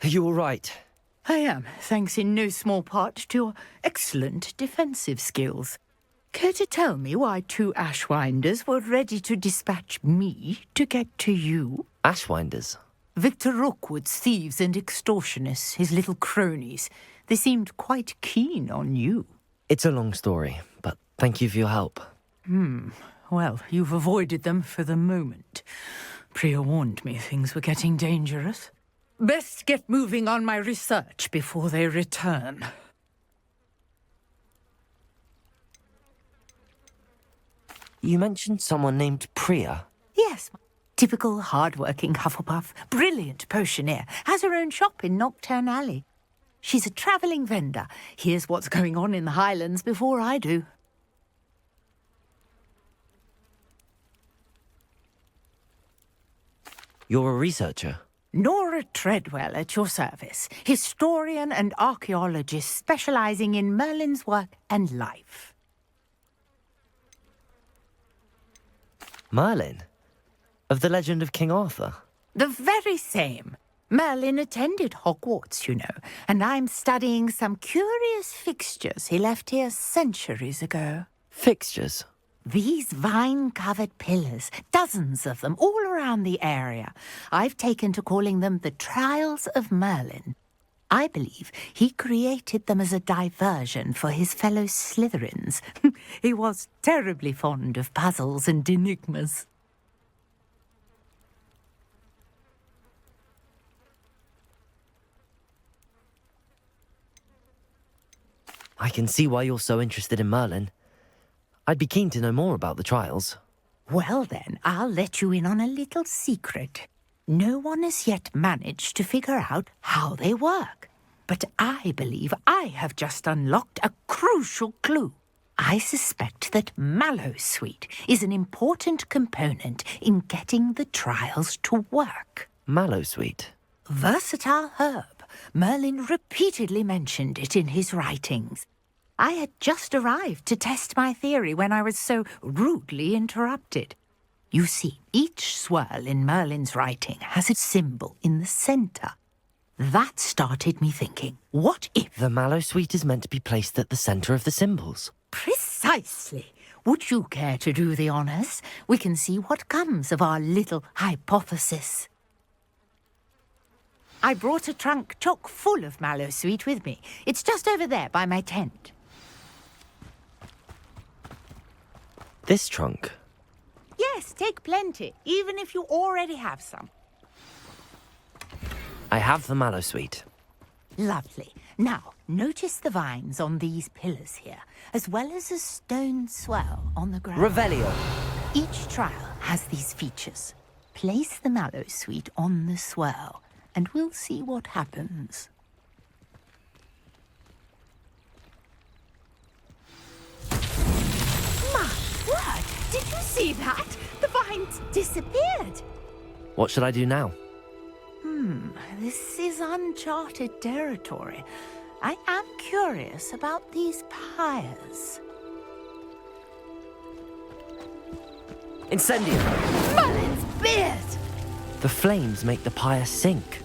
Are you all right? I am, thanks in no small part to your excellent defensive skills. Care to tell me why 2 Ashwinders were ready to dispatch me to get to you? Ashwinders? Victor Rookwood's thieves and extortionists, his little cronies. They seemed quite keen on you. It's a long story, but thank you for your help. Well, you've avoided them for the moment. Priya warned me things were getting dangerous. Best get moving on my research before they return. You mentioned someone named Priya. Yes, typical hard-working Hufflepuff, brilliant potioneer, has her own shop in Knockturn Alley. She's a travelling vendor. Hears what's going on in the Highlands before I do. You're a researcher? Nora Treadwell at your service, historian and archaeologist specialising in Merlin's work and life. Merlin? Of the legend of King Arthur? The very same. Merlin attended Hogwarts, you know, and I'm studying some curious fixtures he left here centuries ago. Fixtures? These vine-covered pillars, dozens of them, all around the area. I've taken to calling them the Trials of Merlin. I believe he created them as a diversion for his fellow Slytherins. He was terribly fond of puzzles and enigmas. I can see why you're so interested in Merlin. I'd be keen to know more about the trials. Well then, I'll let you in on a little secret. No one has yet managed to figure out how they work. But I believe I have just unlocked a crucial clue. I suspect that Mallowsweet is an important component in getting the trials to work. Mallowsweet? Versatile herb. Merlin repeatedly mentioned it in his writings. I had just arrived to test my theory when I was so rudely interrupted. You see, each swirl in Merlin's writing has a symbol in the centre. That started me thinking, what if... The Mallowsweet is meant to be placed at the centre of the symbols. Precisely. Would you care to do the honours? We can see what comes of our little hypothesis. I brought a trunk chock full of Mallowsweet with me. It's just over there by my tent. This trunk? Yes, take plenty, even if you already have some. I have the Mallowsweet. Lovely. Now, notice the vines on these pillars here, as well as a stone swell on the ground. Revelio. Each trial has these features. Place the Mallowsweet on the swirl, and we'll see what happens. My word! Did you see that? The vines disappeared. What should I do now? This is uncharted territory. I am curious about these pyres. Incendio! Merlin's beard! The flames make the pyre sink.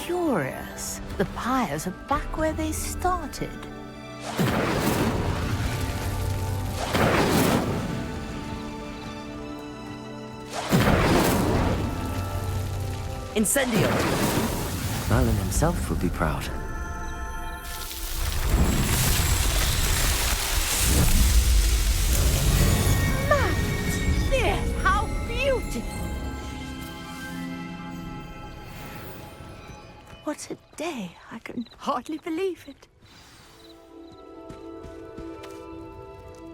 Curious. The pyres are back where they started. Incendio! Merlin himself would be proud. Magnificent! How beautiful! What a day. I can hardly believe it.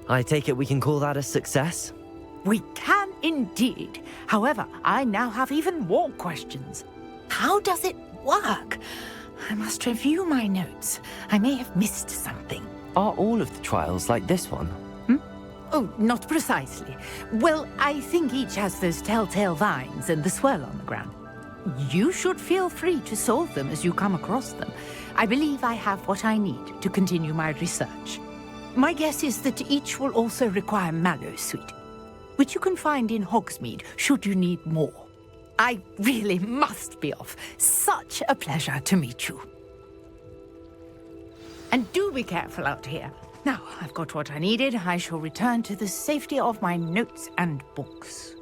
I take it we can call that a success? We can indeed. However, I now have even more questions. How does it work? I must review my notes. I may have missed something. Are all of the trials like this one? Oh, not precisely. Well, I think each has those telltale vines and the swirl on the ground. You should feel free to solve them as you come across them. I believe I have what I need to continue my research. My guess is that each will also require mallowsweet, which you can find in Hogsmeade should you need more. I really must be off. Such a pleasure to meet you. And do be careful out here. Now, I've got what I needed. I shall return to the safety of my notes and books.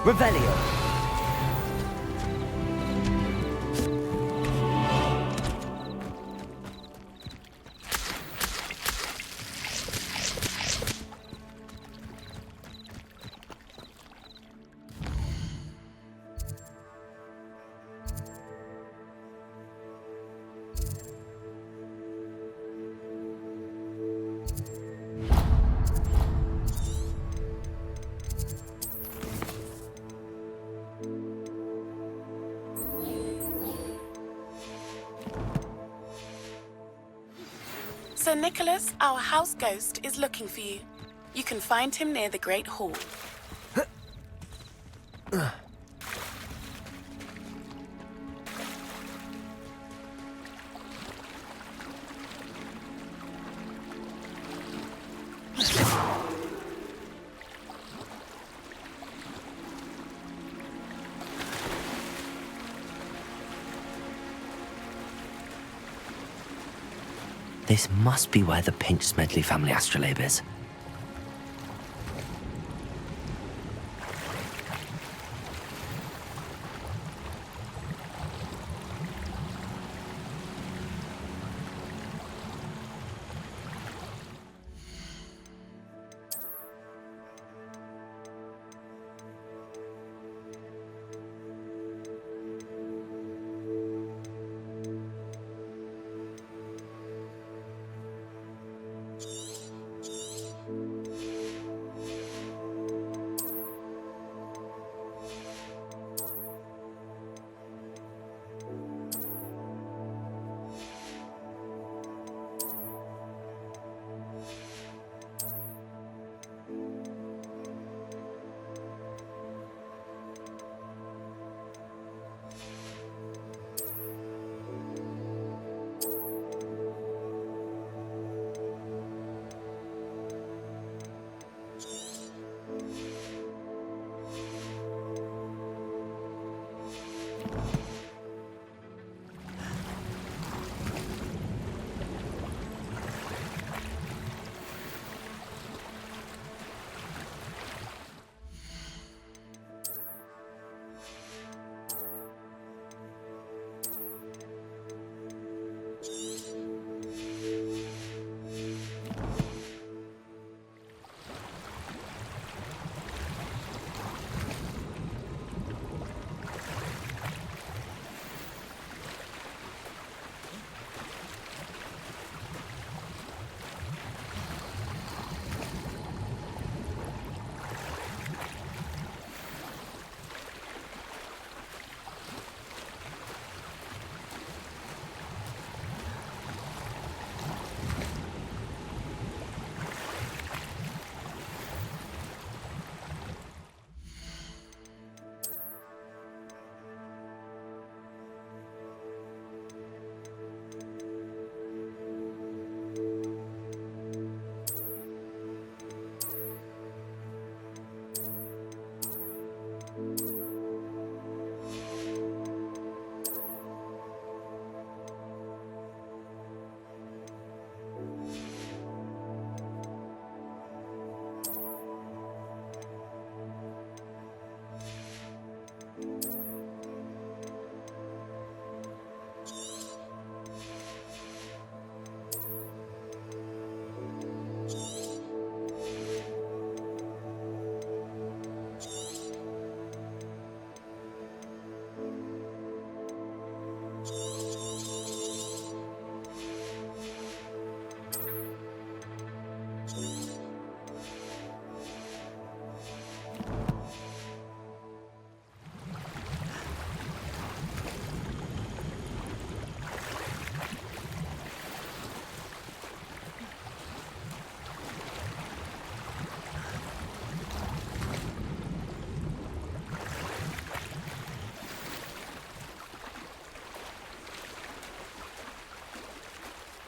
Revelio. Sir Nicholas, our house ghost, is looking for you. You can find him near the Great Hall. This must be where the Pinch Smedley family astrolabe is.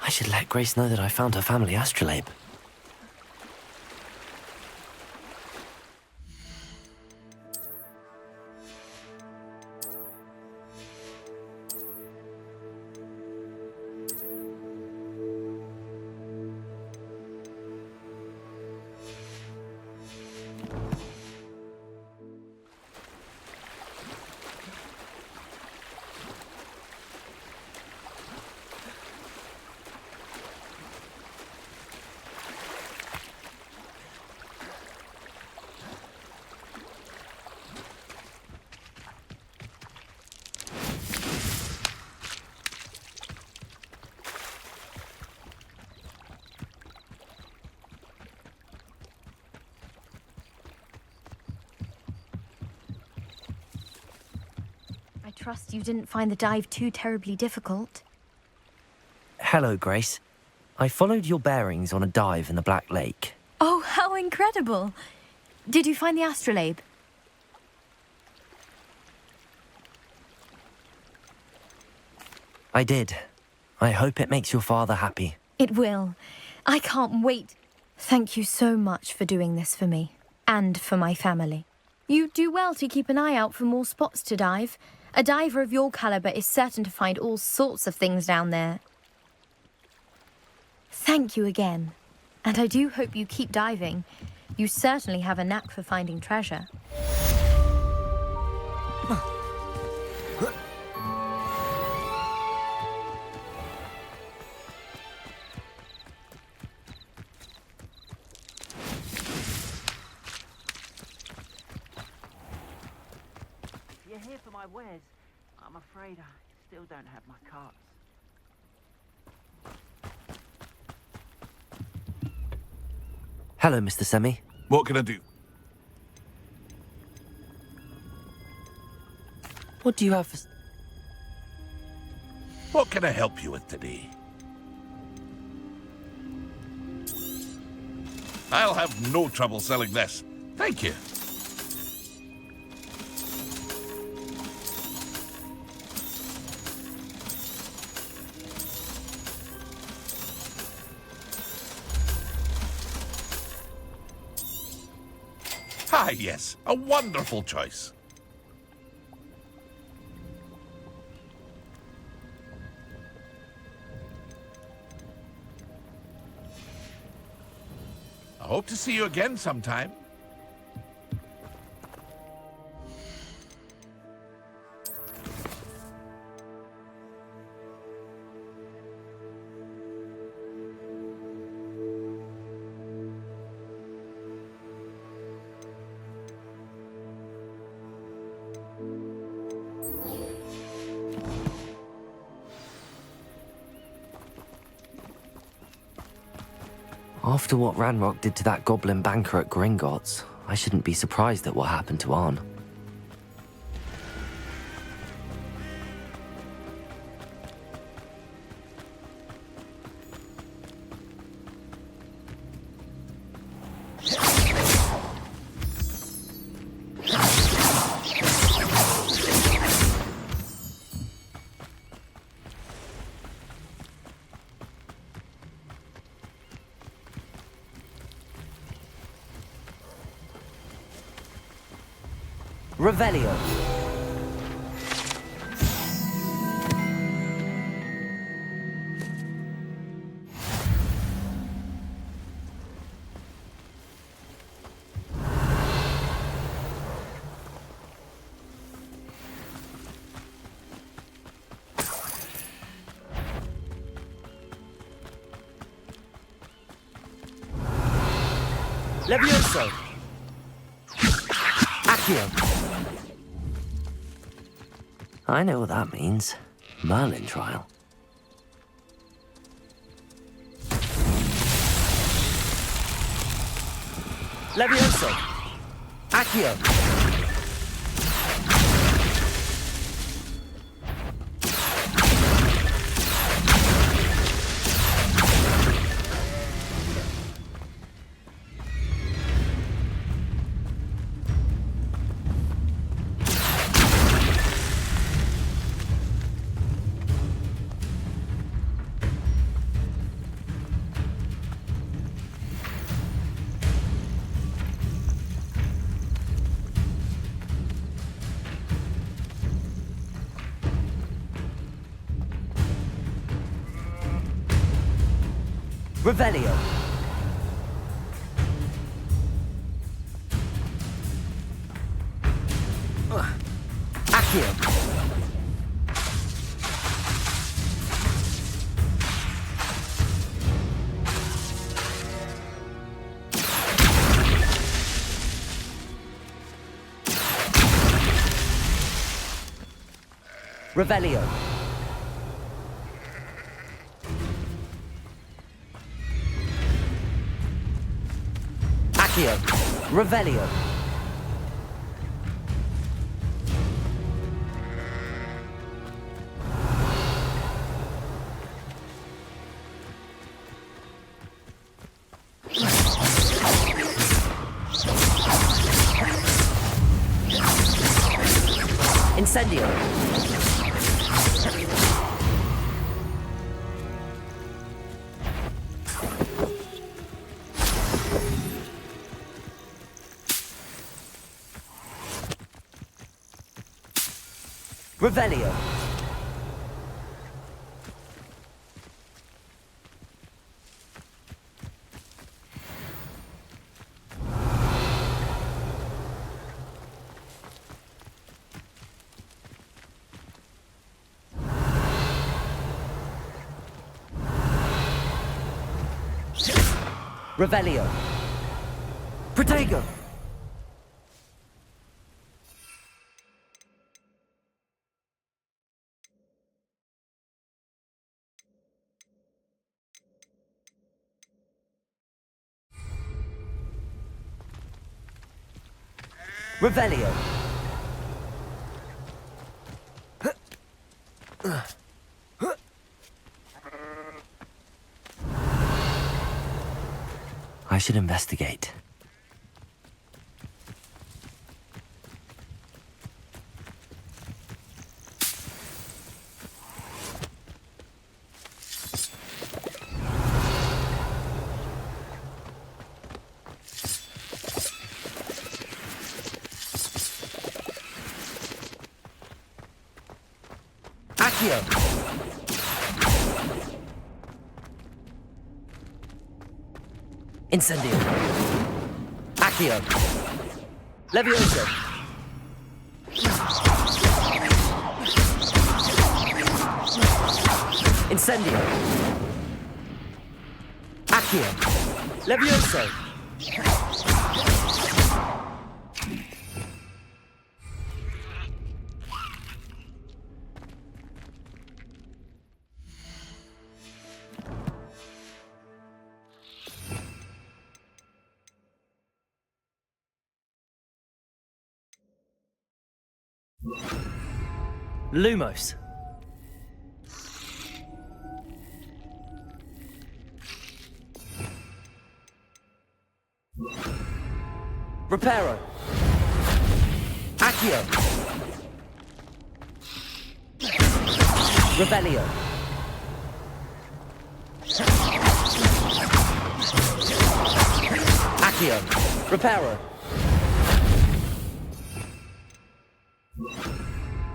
I should let Grace know that I found her family astrolabe. I trust you didn't find the dive too terribly difficult. Hello, Grace. I followed your bearings on a dive in the Black Lake. Oh, how incredible! Did you find the astrolabe? I did. I hope it makes your father happy. It will. I can't wait. Thank you so much for doing this for me. And for my family. You do well to keep an eye out for more spots to dive. A diver of your caliber is certain to find all sorts of things down there. Thank you again. And I do hope you keep diving. You certainly have a knack for finding treasure. You're here for my wares. I'm afraid I still don't have my carts. Hello, Mr. Semi. What can I do? What do you have for... What can I help you with today? I'll have no trouble selling this. Thank you. Ah, yes. A wonderful choice. I hope to see you again sometime. After what Ranrock did to that goblin banker at Gringotts, I shouldn't be surprised at what happened to Arn. Revelio. Levioso. Accio. I know what that means. Merlin trial. Levioso. Accio. Revelio. Accio. Revelio. Accio. Revelio. Incendio. Revelio. Revelio. Protego. Revelio. I should investigate. Accio. Incendio. Accio. Levioso. Incendio. Accio. Levioso. Lumos. Reparo. Accio. Revelio. Accio. Reparo.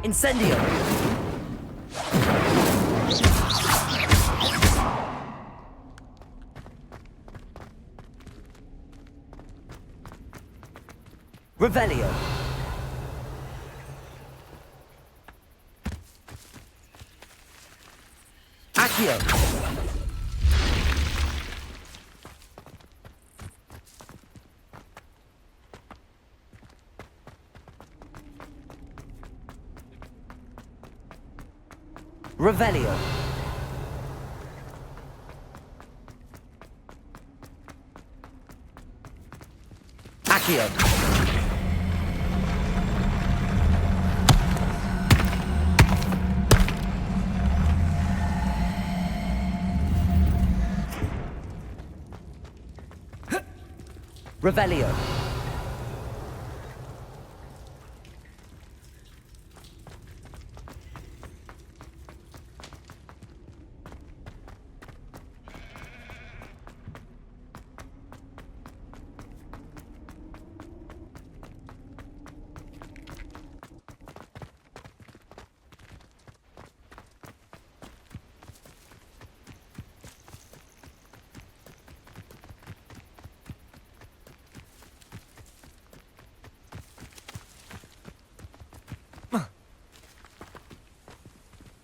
Incendio. Revelio. Accio. Revelio. Accio. Revelio.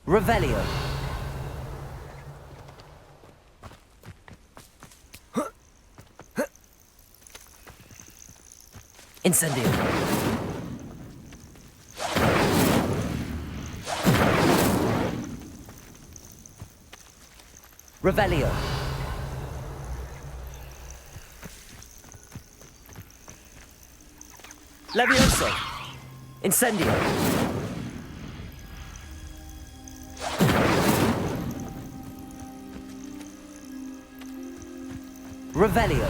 Revelio. Incendio. Revelio. Levioso. Incendio. Revelio.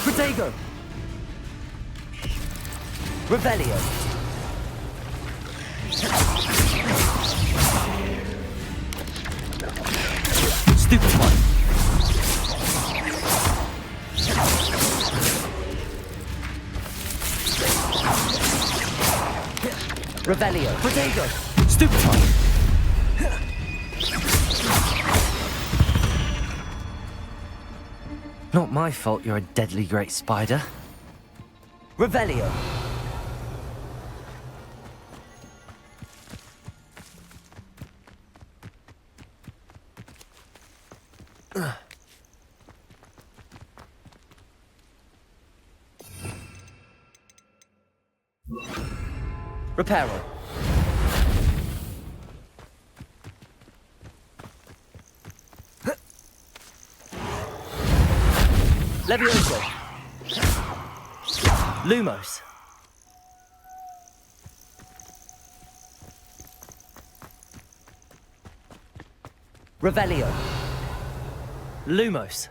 Protego. Revelio. Stupefy. Revelio. Protego. Stupefy. Not my fault you're a deadly great spider. Revelio. Reparo. Levioso. Lumos. Revelio. Lumos.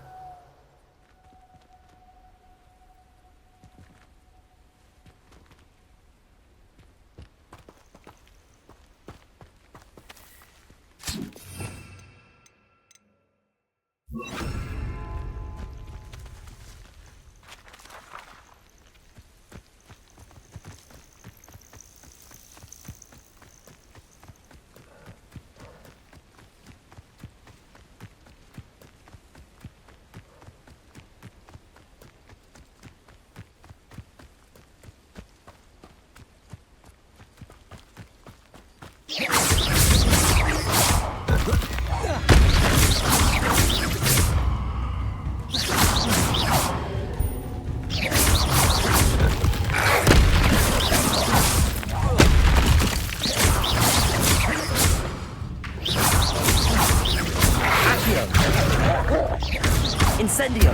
Incendio.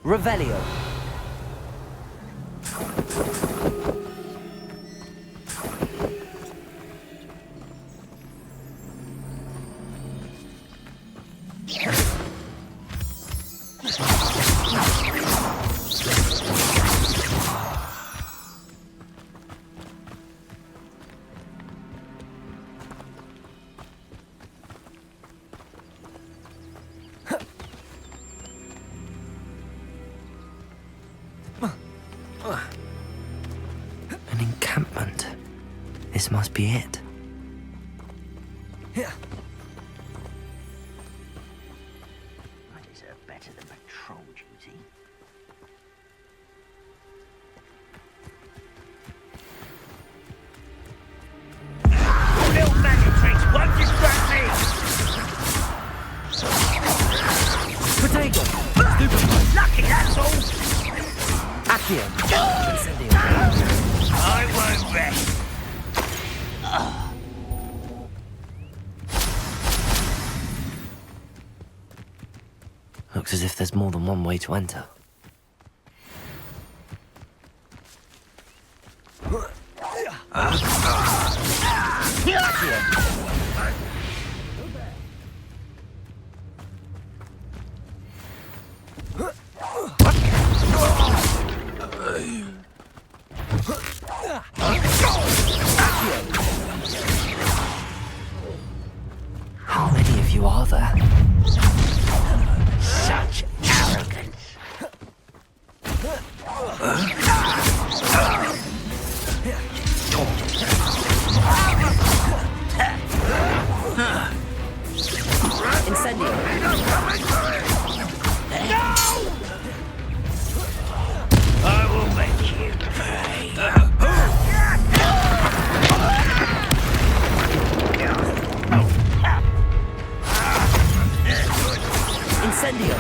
Revelio. An encampment. This must be it. I deserve better than patrol duty. Little maggots, won't distract me! Protego. Stupefy. Lucky, that's all! Accio. Incendio. I won't rest. Looks as if there's more than one way to enter. Incendio. I will make you pay. Incendio.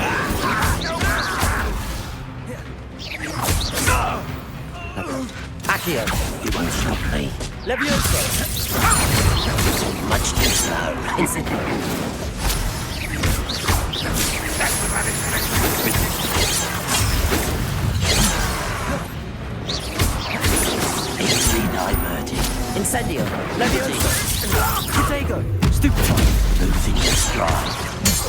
Accio. You won't stop me. Levioso. Much too slow. Incendio. Easily diverted. Incendio. Levioso. Protego. Stupefy. Losing your stride.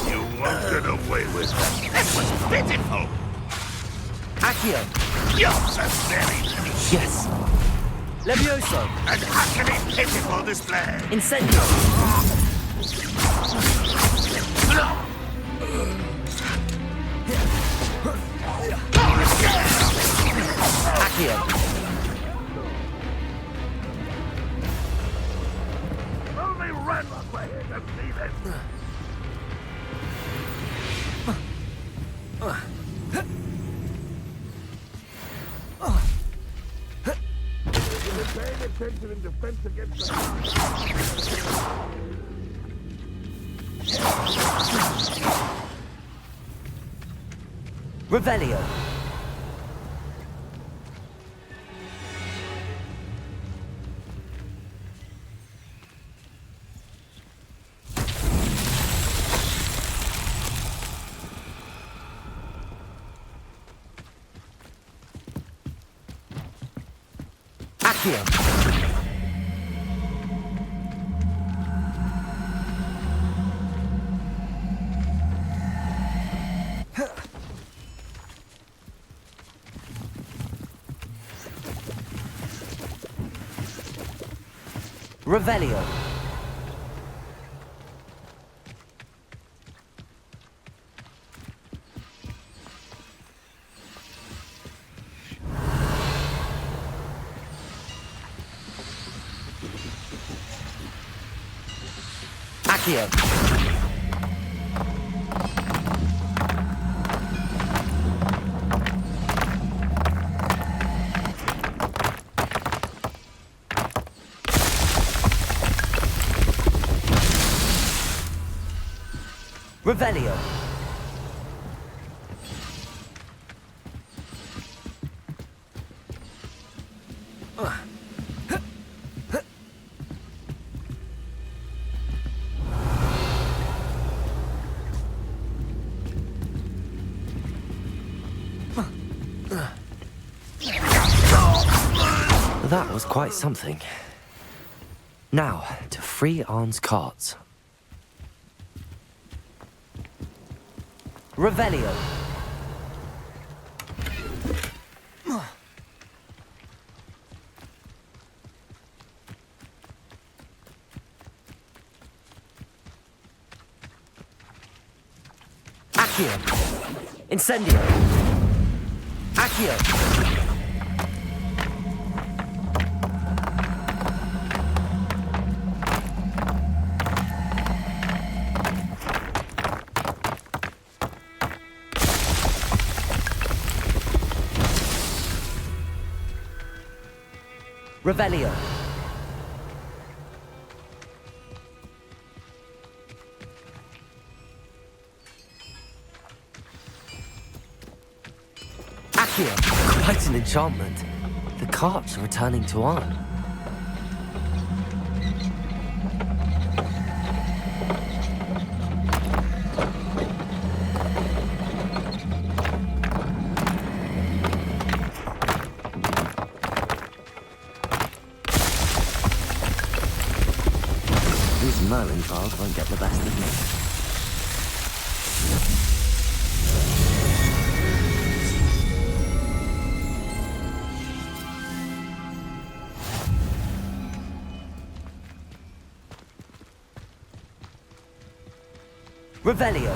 You won't get away with that. That was pitiful. Accio. You're so very nice. Yes. Levioso. An utterly pitiful display. Incendio. Accio. Only Ranrock were here to see this. Paying attention in defense against Revelio. Accio. Revelio. Accio. Revelio. That was quite something. Now, to free Arn's carts. Revelio. Accio. Incendio. Accio. Revelio. Accio. Quite an enchantment. The carts are returning to Arn. These Merlin trials won't get the best of me. Revelio.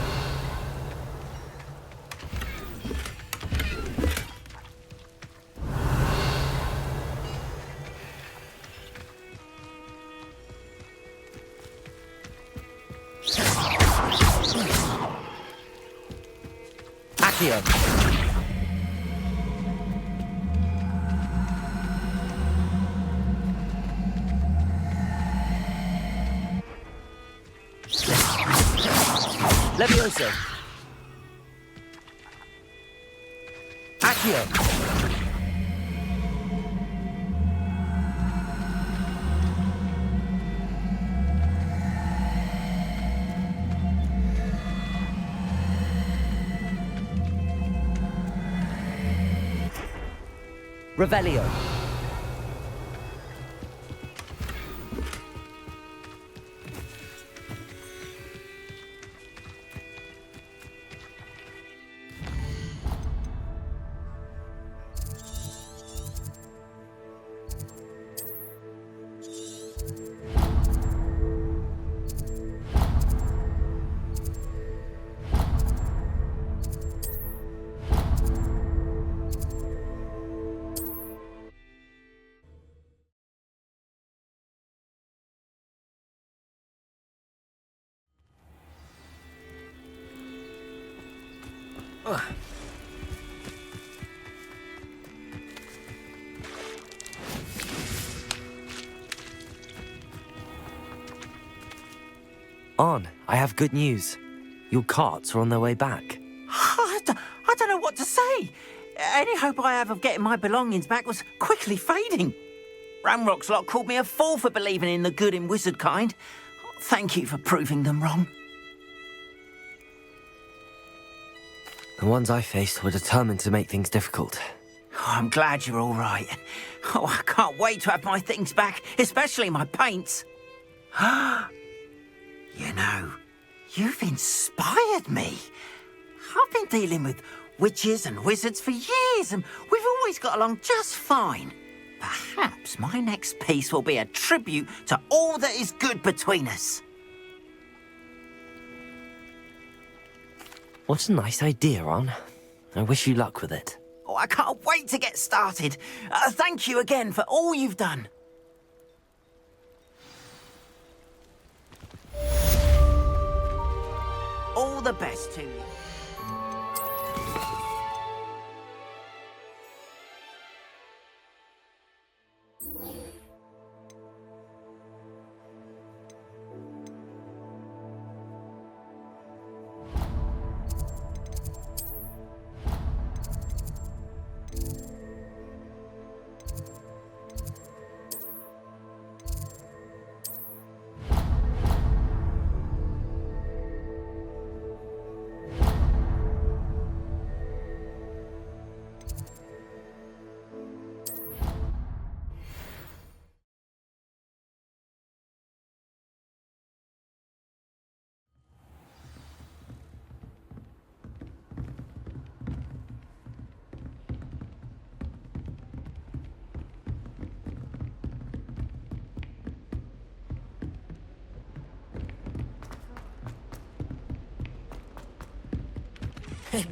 Levioso. Accio. Revelio. On, I have good news. Your carts are on their way back. I don't know what to say. Any hope I have of getting my belongings back was quickly fading. Ramrock's lot called me a fool for believing in the good in wizard kind. Thank you for proving them wrong. The ones I faced were determined to make things difficult. Oh, I'm glad you're all right. Oh, I can't wait to have my things back, especially my paints. You know, you've inspired me. I've been dealing with witches and wizards for years, and we've always got along just fine. Perhaps my next piece will be a tribute to all that is good between us. What a nice idea, On. I wish you luck with it. Oh, I can't wait to get started. Thank you again for all you've done. All the best to you.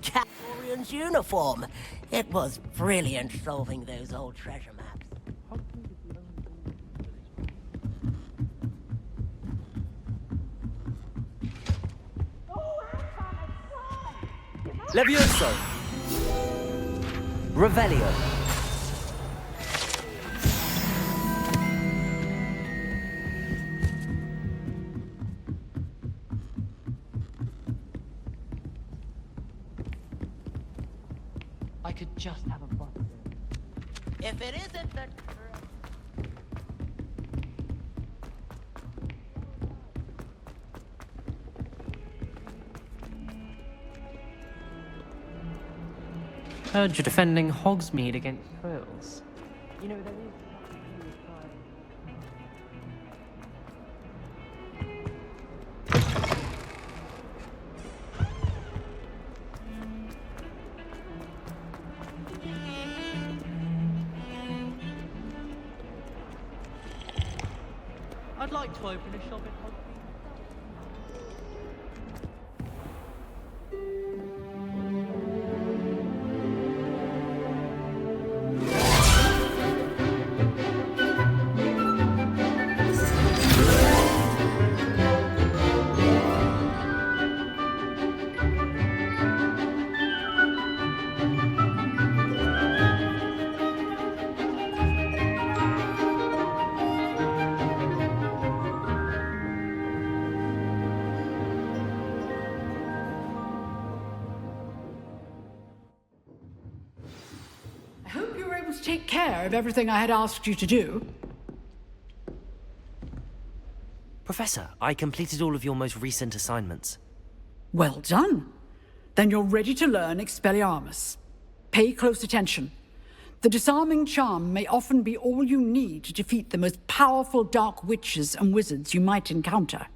Caporian's uniform. It was brilliant solving those old treasure maps. Levioso. Revelio. I could just have a bottle. If it isn't the... Heard you're defending Hogsmeade against trolls. You know, there is... I'd like to open a shop in Hogsmeade. able to take care of everything I had asked you to do? Professor, I completed all of your most recent assignments. Well done. Then you're ready to learn Expelliarmus. Pay close attention. The disarming charm may often be all you need to defeat the most powerful dark witches and wizards you might encounter.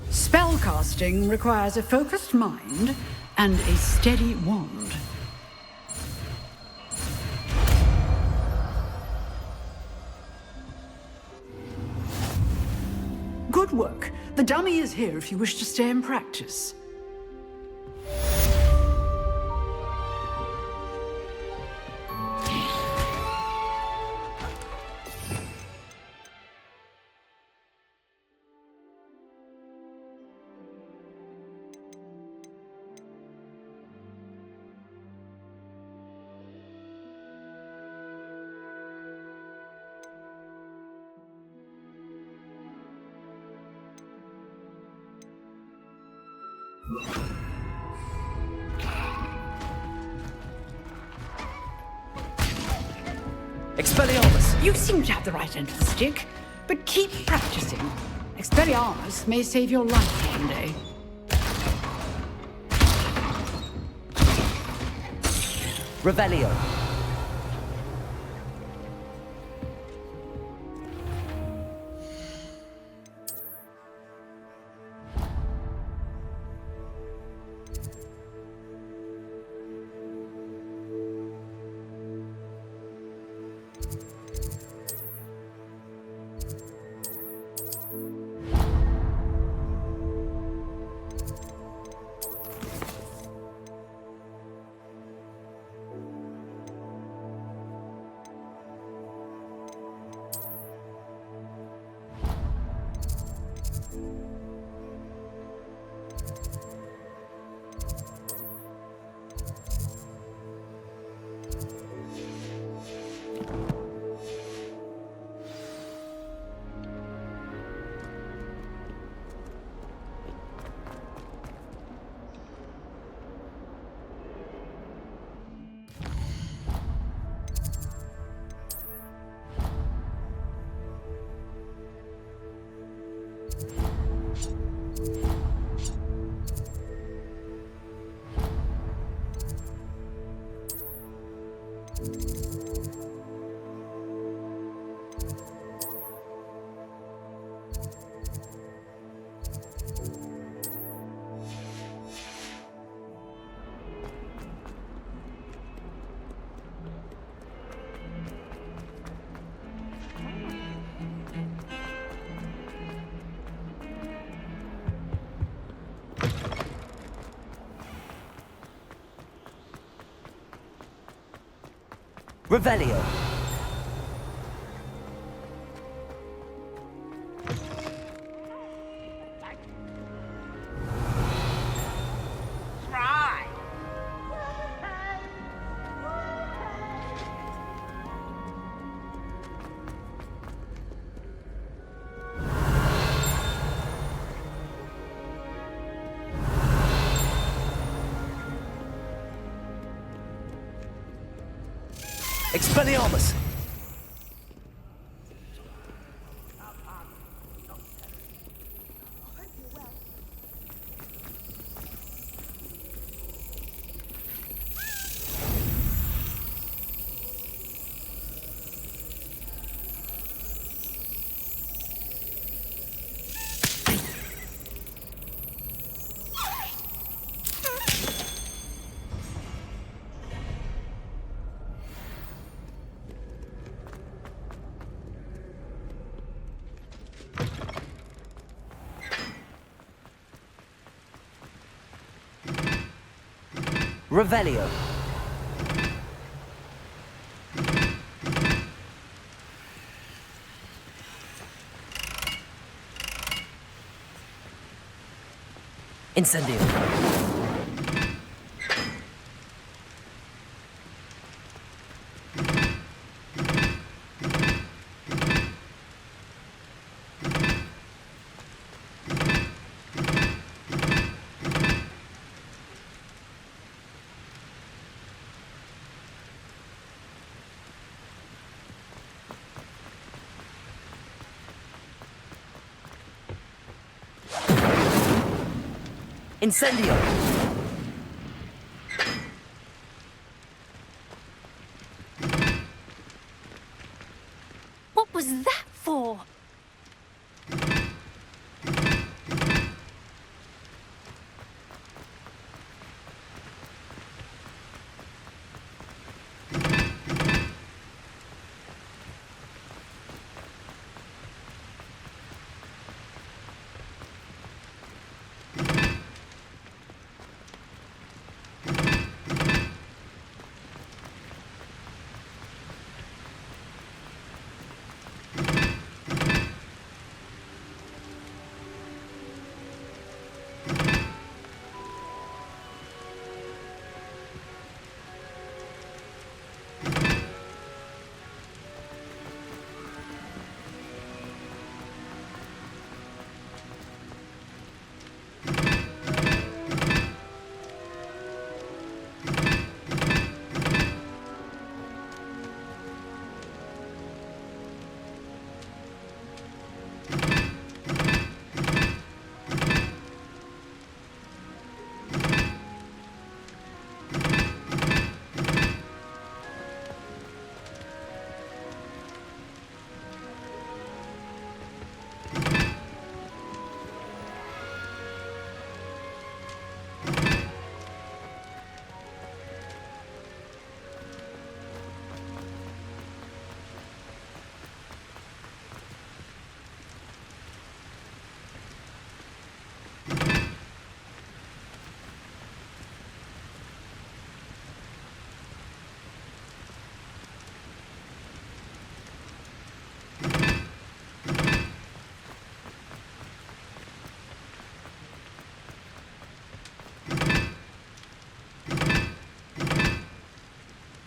Spellcasting requires a focused mind and a steady wand. Good work. The dummy is here if you wish to stay and practice. Expelliarmus! You seem to have the right end of the stick, but keep practicing. Expelliarmus may save your life one day. Revelio. Revelio. Expelliarmus! Revelio. Incendio. Incendio! What was that for?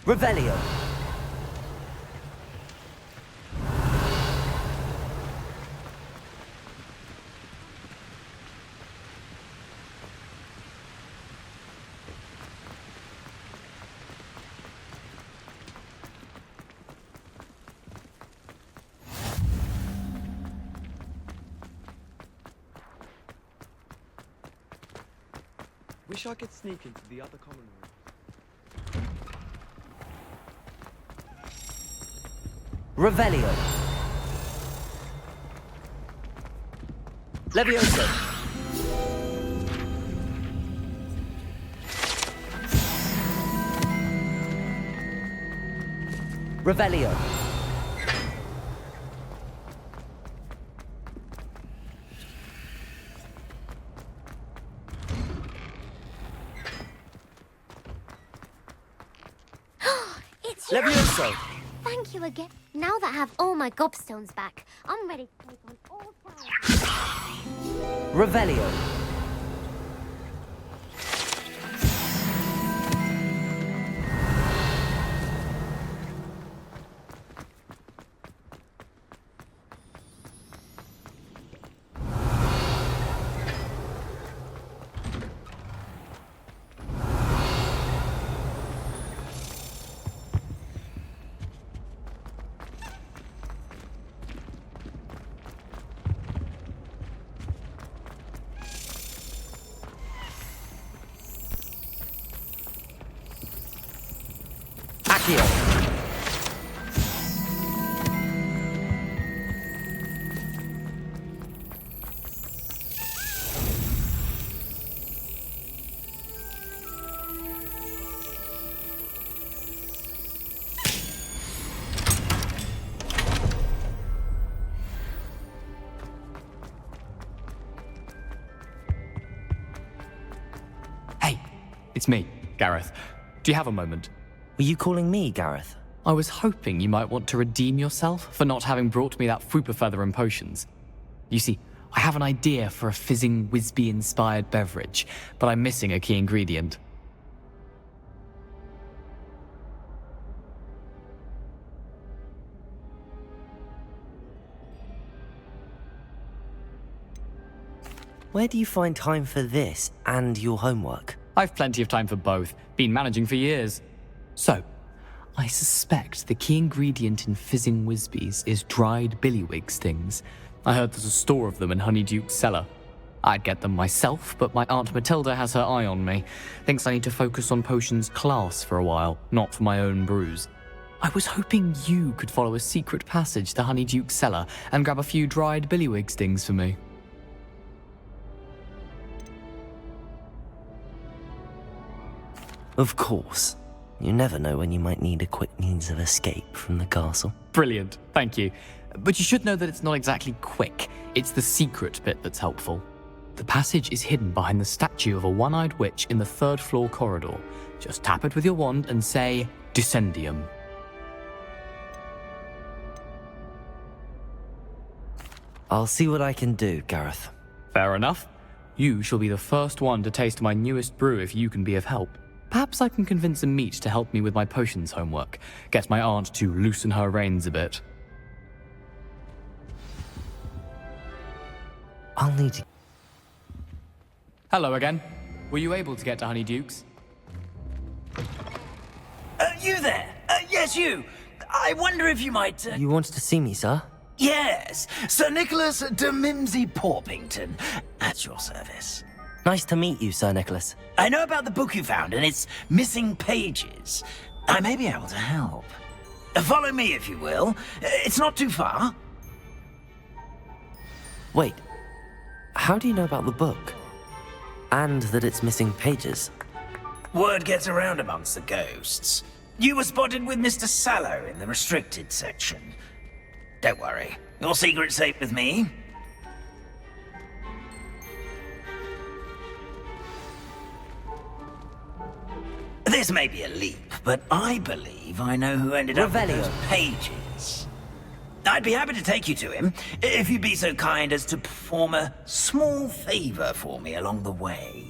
Revelio. Wish I could sneak into the other common room. Revelio. Levioso. Revelio. It's Levioso. Thank you again. Now that I have all my gobstones back, I'm ready to take on all sides. Revelio. Accio. Hey, it's me, Gareth. Do you have a moment? Were you calling me, Gareth? I was hoping you might want to redeem yourself for not having brought me that Fooper feather and potions. You see, I have an idea for a fizzing Wisby-inspired beverage, but I'm missing a key ingredient. Where do you find time for this and your homework? I've plenty of time for both. Been managing for years. So, I suspect the key ingredient in fizzing Wisbies is dried billywig stings. I heard there's a store of them in Honeyduke's cellar. I'd get them myself, but my Aunt Matilda has her eye on me. Thinks I need to focus on potions class for a while, not for my own brews. I was hoping you could follow a secret passage to Honeyduke's cellar and grab a few dried billywig stings for me. Of course. You never know when you might need a quick means of escape from the castle. Brilliant, thank you. But you should know that it's not exactly quick. It's the secret bit that's helpful. The passage is hidden behind the statue of a one-eyed witch in the third-floor corridor. Just tap it with your wand and say, Descendium. I'll see what I can do, Gareth. Fair enough. You shall be the first one to taste my newest brew if you can be of help. Perhaps I can convince a meat to help me with my potions homework. Get my aunt to loosen her reins a bit. I'll need to... Hello again. Were you able to get to Honeyduke's? You there? Yes, you. I wonder if you might... You wanted to see me, sir? Yes, Sir Nicholas de Mimsy Porpington, at your service. Nice to meet you, Sir Nicholas. I know about the book you found and its missing pages. I may be able to help. Follow me, if you will. It's not too far. Wait, how do you know about the book? And that it's missing pages? Word gets around amongst the ghosts. You were spotted with Mr. Sallow in the restricted section. Don't worry, your secret's safe with me. This may be a leap, but I believe I know who ended up with those pages. I'd be happy to take you to him, if you'd be so kind as to perform a small favor for me along the way.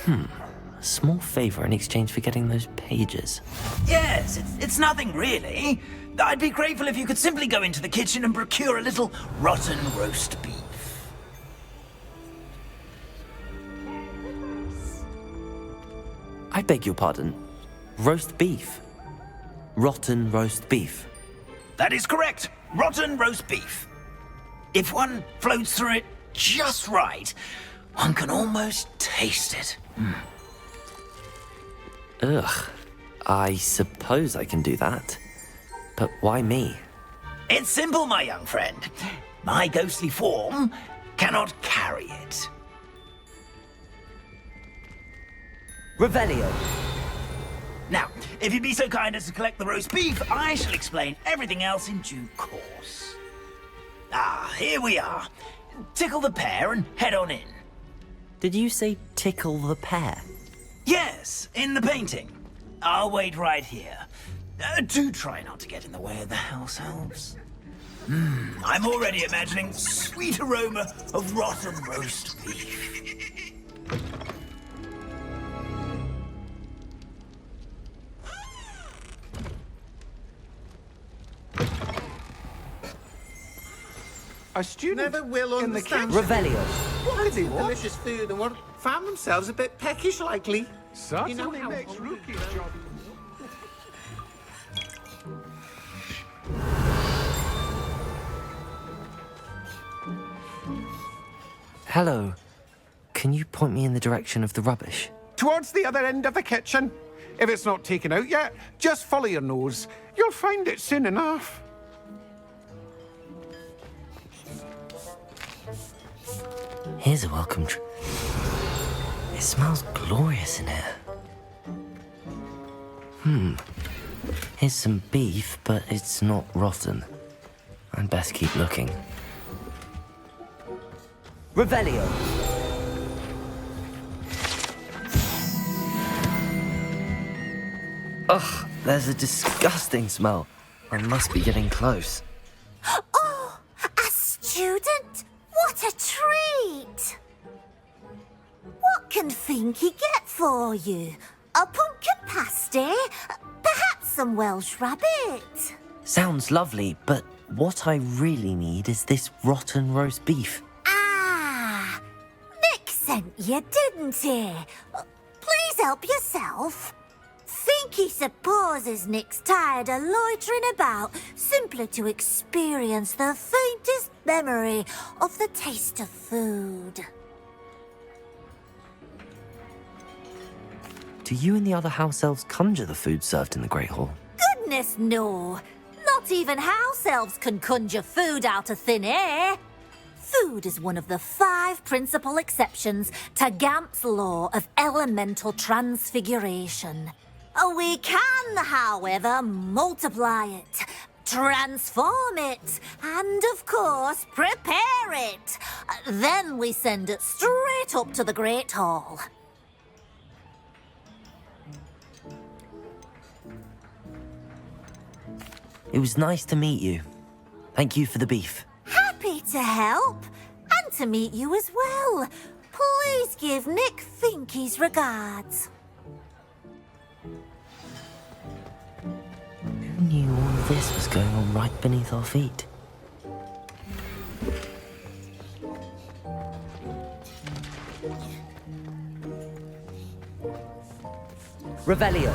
A small favor in exchange for getting those pages. Yes, it's nothing really. I'd be grateful if you could simply go into the kitchen and procure a little rotten roast beef. I beg your pardon. Roast beef? Rotten roast beef? That is correct. Rotten roast beef. If one floats through it just right, one can almost taste it. Ugh. I suppose I can do that. But why me? It's simple, my young friend. My ghostly form cannot carry it. Revelio. Now, if you'd be so kind as to collect the roast beef, I shall explain everything else in due course. Ah, here we are. Tickle the pear and head on in. Did you say tickle the pear? Yes, in the painting. I'll wait right here. Do try not to get in the way of the house elves. I'm already imagining sweet aroma of rotten roast beef. A student never will understand. Revelio. What is delicious food and what found themselves a bit peckish likely. Certainly you know how makes Rookie's job. Hello. Can you point me in the direction of the rubbish? Towards the other end of the kitchen. If it's not taken out yet, just follow your nose. You'll find it soon enough. Here's a welcome It smells glorious in here. Here's some beef, but it's not rotten. I'd best keep looking. Revelio. Ugh, there's a disgusting smell. I must be getting close. Oh, a student? What a treat! What can Finky get for you? A pumpkin pasty? Perhaps some Welsh rabbit? Sounds lovely, but what I really need is this rotten roast beef. Ah, Nick sent you, didn't he? Please help yourself. Finky supposes Nick's tired of loitering about simply to experience the faintest memory of the taste of food. Do you and the other house elves conjure the food served in the Great Hall? Goodness, no. Not even house elves can conjure food out of thin air. Food is one of the 5 principal exceptions to Gamp's law of elemental transfiguration. We can, however, multiply it, transform it, and, of course, prepare it. Then we send it straight up to the Great Hall. It was nice to meet you. Thank you for the beef. Happy to help, and to meet you as well. Please give Nick Finky's regards. Who knew all of this was going on right beneath our feet? Revelio.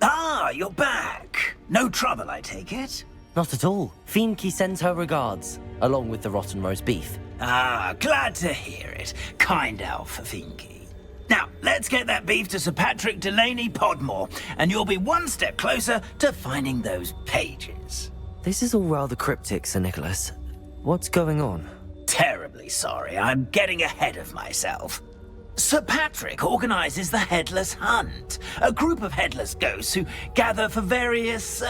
Ah, you're back. No trouble, I take it? Not at all. Fienke sends her regards, along with the rotten roast beef. Ah, glad to hear it. Kind elf, Finky. Now, let's get that beef to Sir Patrick Delaney Podmore, and you'll be one step closer to finding those pages. This is all rather cryptic, Sir Nicholas. What's going on? Terribly sorry, I'm getting ahead of myself. Sir Patrick organises the Headless Hunt, a group of headless ghosts who gather for various,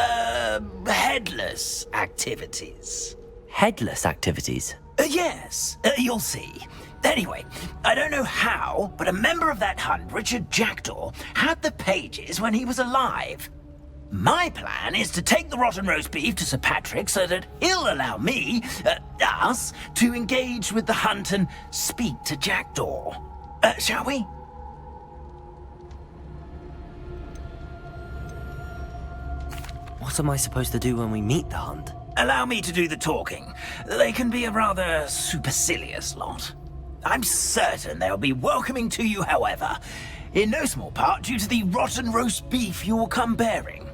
headless activities. Headless activities? Yes, you'll see. Anyway, I don't know how, but a member of that hunt, Richard Jackdaw, had the pages when he was alive. My plan is to take the rotten roast beef to Sir Patrick so that he'll allow me, us, to engage with the hunt and speak to Jackdaw. Shall we? What am I supposed to do when we meet the hunt? Allow me to do the talking. They can be a rather supercilious lot. I'm certain they'll be welcoming to you, however, in no small part due to the rotten roast beef you'll come bearing.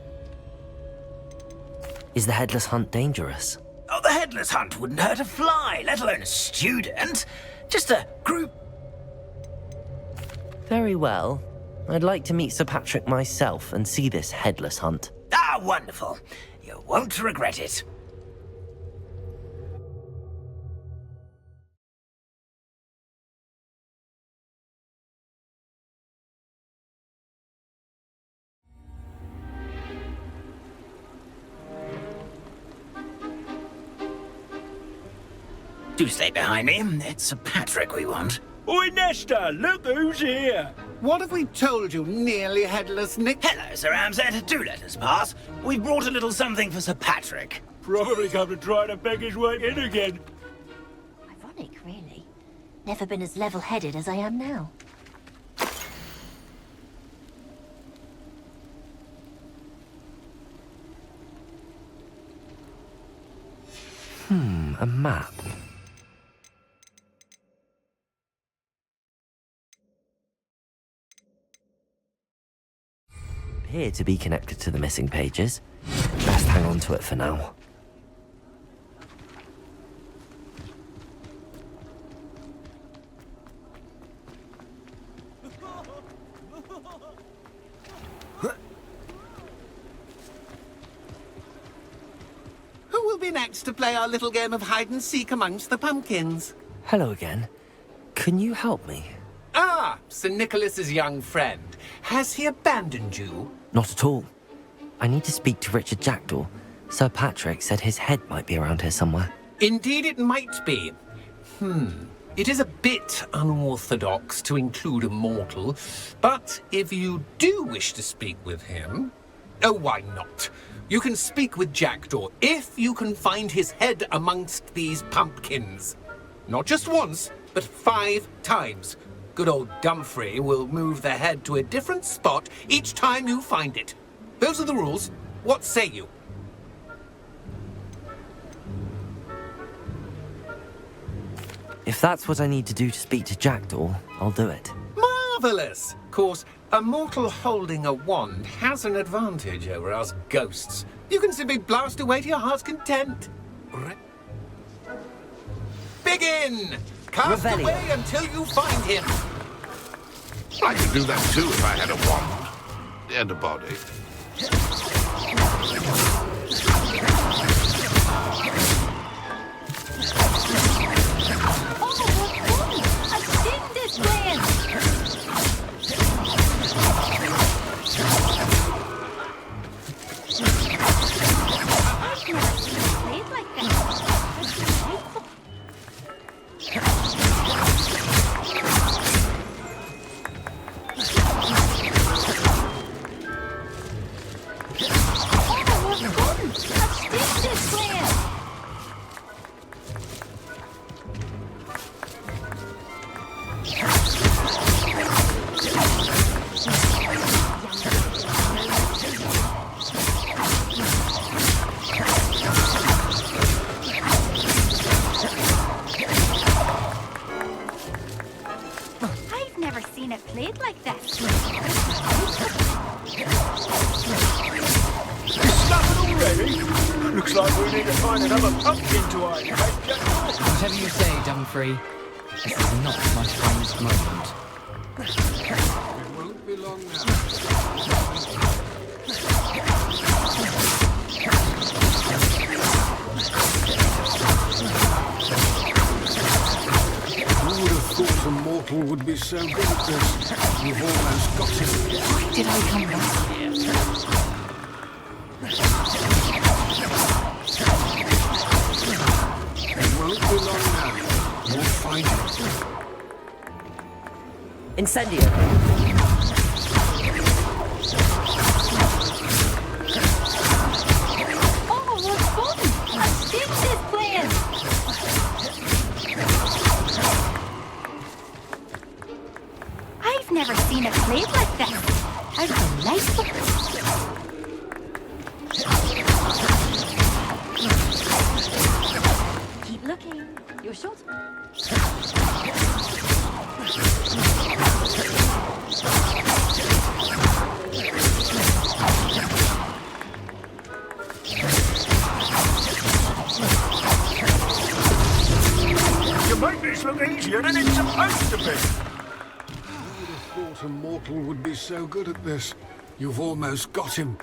Is the Headless Hunt dangerous? Oh, the Headless Hunt wouldn't hurt a fly, let alone a student. Just a group. Very well. I'd like to meet Sir Patrick myself and see this Headless Hunt. Ah, wonderful. You won't regret it. Do stay behind me. It's Sir Patrick we want. Oi, Nesta, look who's here. What have we told you, nearly headless Nick? Hello, Sir Ramsed. Do let us pass. We've brought a little something for Sir Patrick. Probably come to try to beg his way in again. Ironic, really. Never been as level-headed as I am now. A map. appear to be connected to the missing pages. Best hang on to it for now. Who will be next to play our little game of hide-and-seek amongst the pumpkins? Hello again. Can you help me? Ah, Sir Nicholas's young friend. Has he abandoned you? Not at all. I need to speak to Richard Jackdaw. Sir Patrick said his head might be around here somewhere. Indeed it might be. It is a bit unorthodox to include a mortal, but if you do wish to speak with him... Oh, why not? You can speak with Jackdaw if you can find his head amongst these pumpkins. Not just once, but 5 times. Good old Dumfrey will move the head to a different spot each time you find it. Those are the rules. What say you? If that's what I need to do to speak to Jackdaw, I'll do it. Marvellous! Of course, a mortal holding a wand has an advantage over us ghosts. You can simply blast away to your heart's content. Begin! Cast Revelio. away until you find him. I could do that too if I had a wand. And a body. I've never seen it played like this. Stuffing already? Looks like we need to find another pumpkin to hide. Whatever you say, Dumfrey. This is not my finest moment. It won't be long now. Who would have thought a mortal would be so good at this? You've almost got him. Why did I come back here? It won't be long now. You'll find him. Incendio. Oh, what fun! A stitch is playing! I've never seen it played like this. How delightful! Keep looking. You're shot. You make this look easier than it's supposed to be. Who would have thought a mortal would be so good at this? You've almost got him.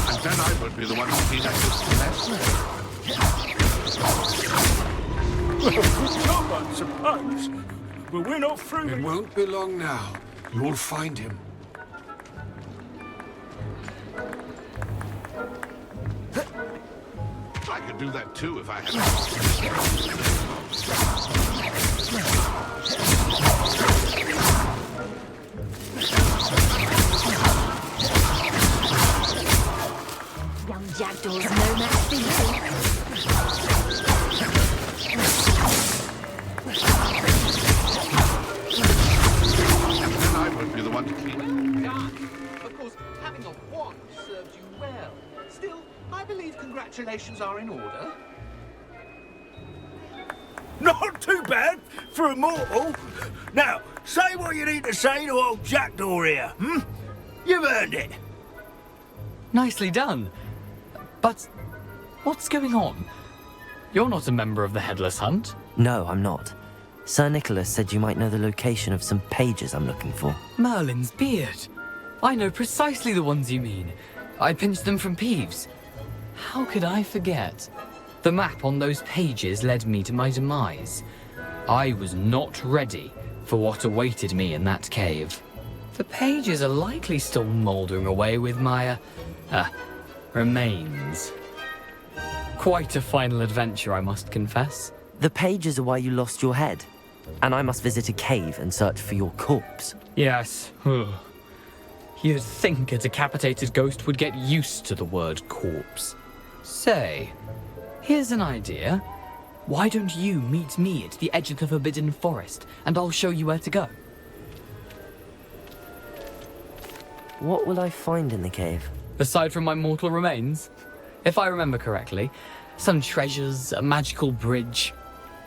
And then I would be the one to clean up this mess. Well, good job, I suppose. But we're not through. It won't be long now. You'll find him. I could do that too if I had Young Jackdaw's no match for you. And then I would be the one to clean it. Done. Of course, having a wand serves you well. Still, I believe congratulations are in order. Not too bad for a mortal. Now, say what you need to say to old Jackdaw here, hmm? You've earned it. Nicely done. But what's going on? You're not a member of the Headless Hunt. No, I'm not. Sir Nicholas said you might know the location of some pages I'm looking for. Merlin's beard. I know precisely the ones you mean. I pinched them from Peeves. How could I forget? The map on those pages led me to my demise. I was not ready for what awaited me in that cave. The pages are likely still mouldering away with my, remains. Quite a final adventure, I must confess. The pages are why you lost your head, and I must visit a cave and search for your corpse. Yes. You'd think a decapitated ghost would get used to the word corpse. Say, here's an idea. Why don't you meet me at the edge of the Forbidden Forest, and I'll show you where to go? What will I find in the cave? Aside from my mortal remains, if I remember correctly, some treasures, a magical bridge.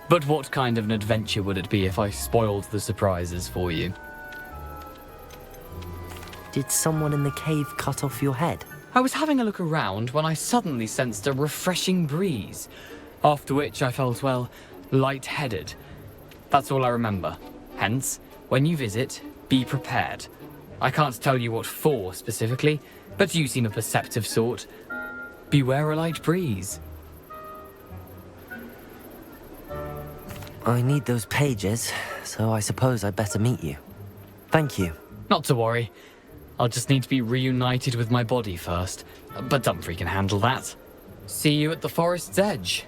But what kind of an adventure would it be if I spoiled the surprises for you? Did someone in the cave cut off your head? I was having a look around when I suddenly sensed a refreshing breeze, after which I felt, well, lightheaded. That's all I remember. Hence, when you visit, be prepared. I can't tell you what for specifically, but you seem a perceptive sort. Beware a light breeze. I need those pages, so I suppose I'd better meet you. Thank you. Not to worry. I'll just need to be reunited with my body first, but Dumfries can handle that. See you at the forest's edge.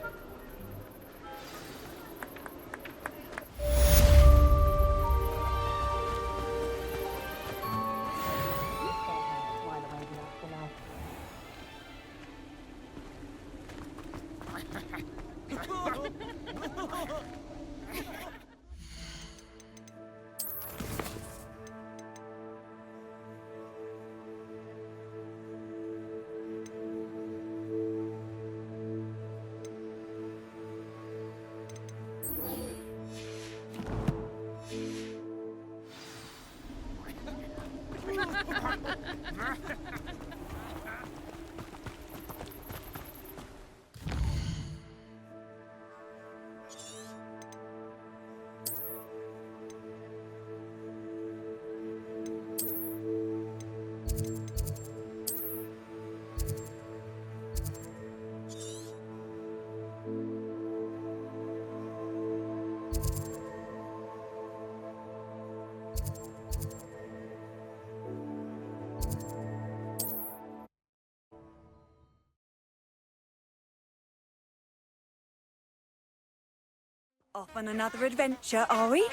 Off on another adventure, are we?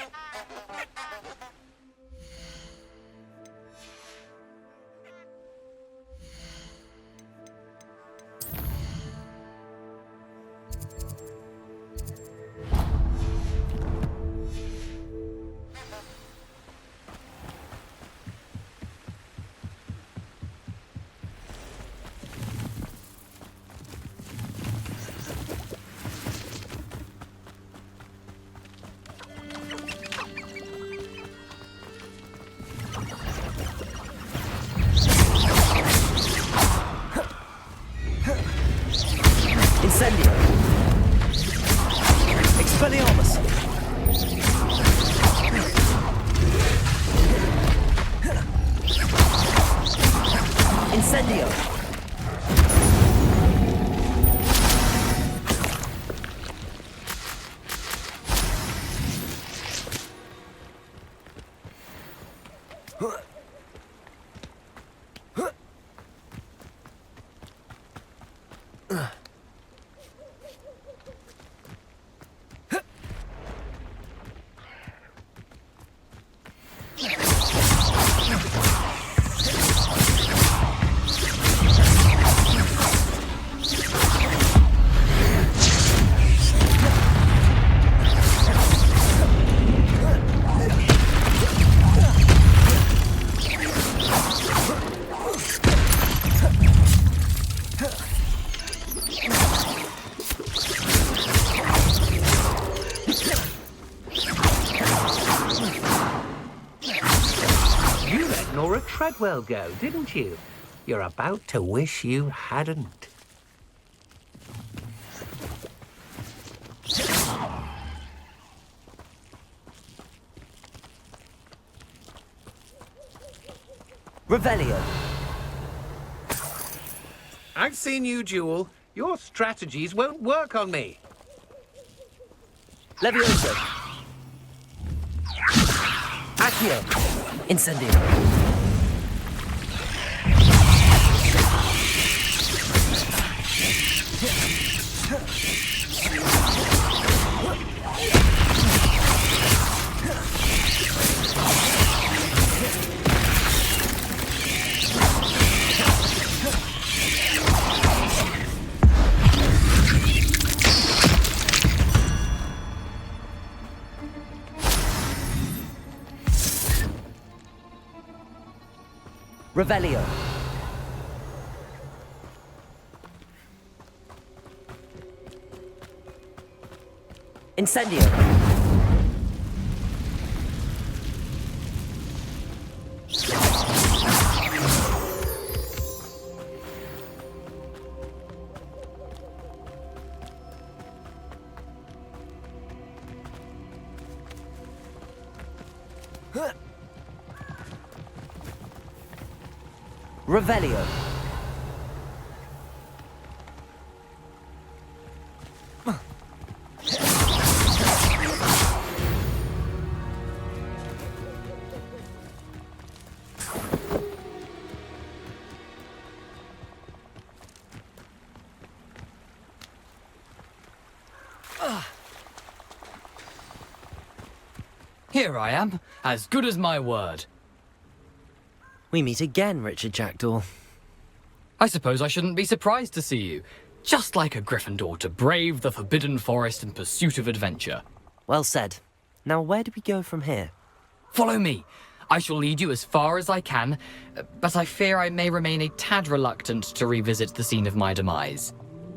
Incendio! Expelliarmus! Incendio! Treadwell go, didn't you? You're about to wish you hadn't. Revelio. I've seen you, Jewel. Your strategies won't work on me. Levioso. Accio. Incendio. Revelio. Incendio. Revelio. Here I am, as good as my word. We meet again, Richard Jackdaw. I suppose I shouldn't be surprised to see you. Just like a Gryffindor to brave the Forbidden Forest in pursuit of adventure. Well said. Now where do we go from here? Follow me. I shall lead you as far as I can, but I fear I may remain a tad reluctant to revisit the scene of my demise.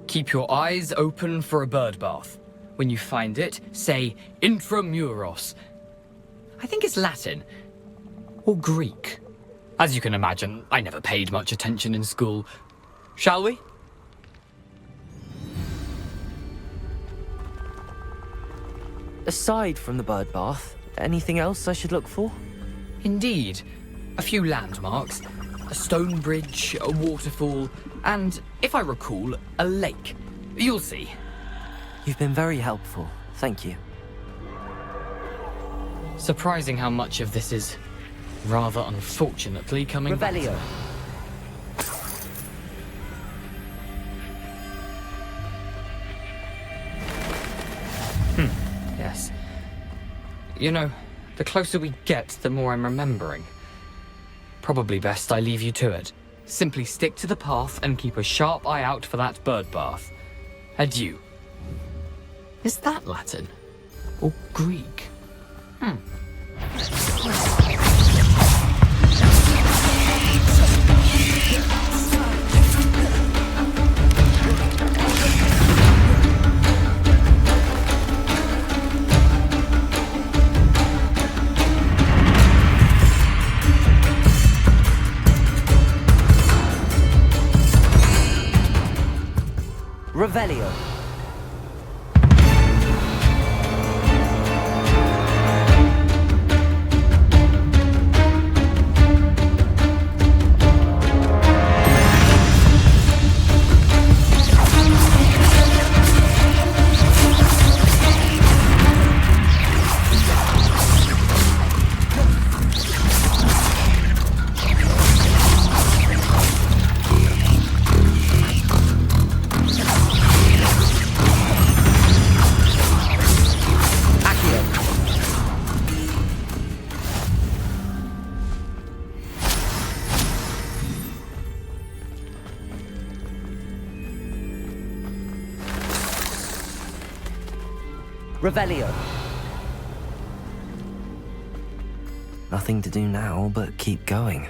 Keep your eyes open for a bird bath. When you find it, say intramuros. I think it's Latin. Or Greek. As you can imagine, I never paid much attention in school. Shall we? Aside from the bird bath, anything else I should look for? Indeed. A few landmarks. A stone bridge, a waterfall, and, if I recall, a lake. You'll see. You've been very helpful. Thank you. Surprising how much of this is, rather unfortunately, coming Revelio. Yes. You know, the closer we get, the more I'm remembering. Probably best I leave you to it. Simply stick to the path and keep a sharp eye out for that bird bath. Adieu. Is that Latin? Or Greek? Revelio. Revelio. Nothing to do now but keep going.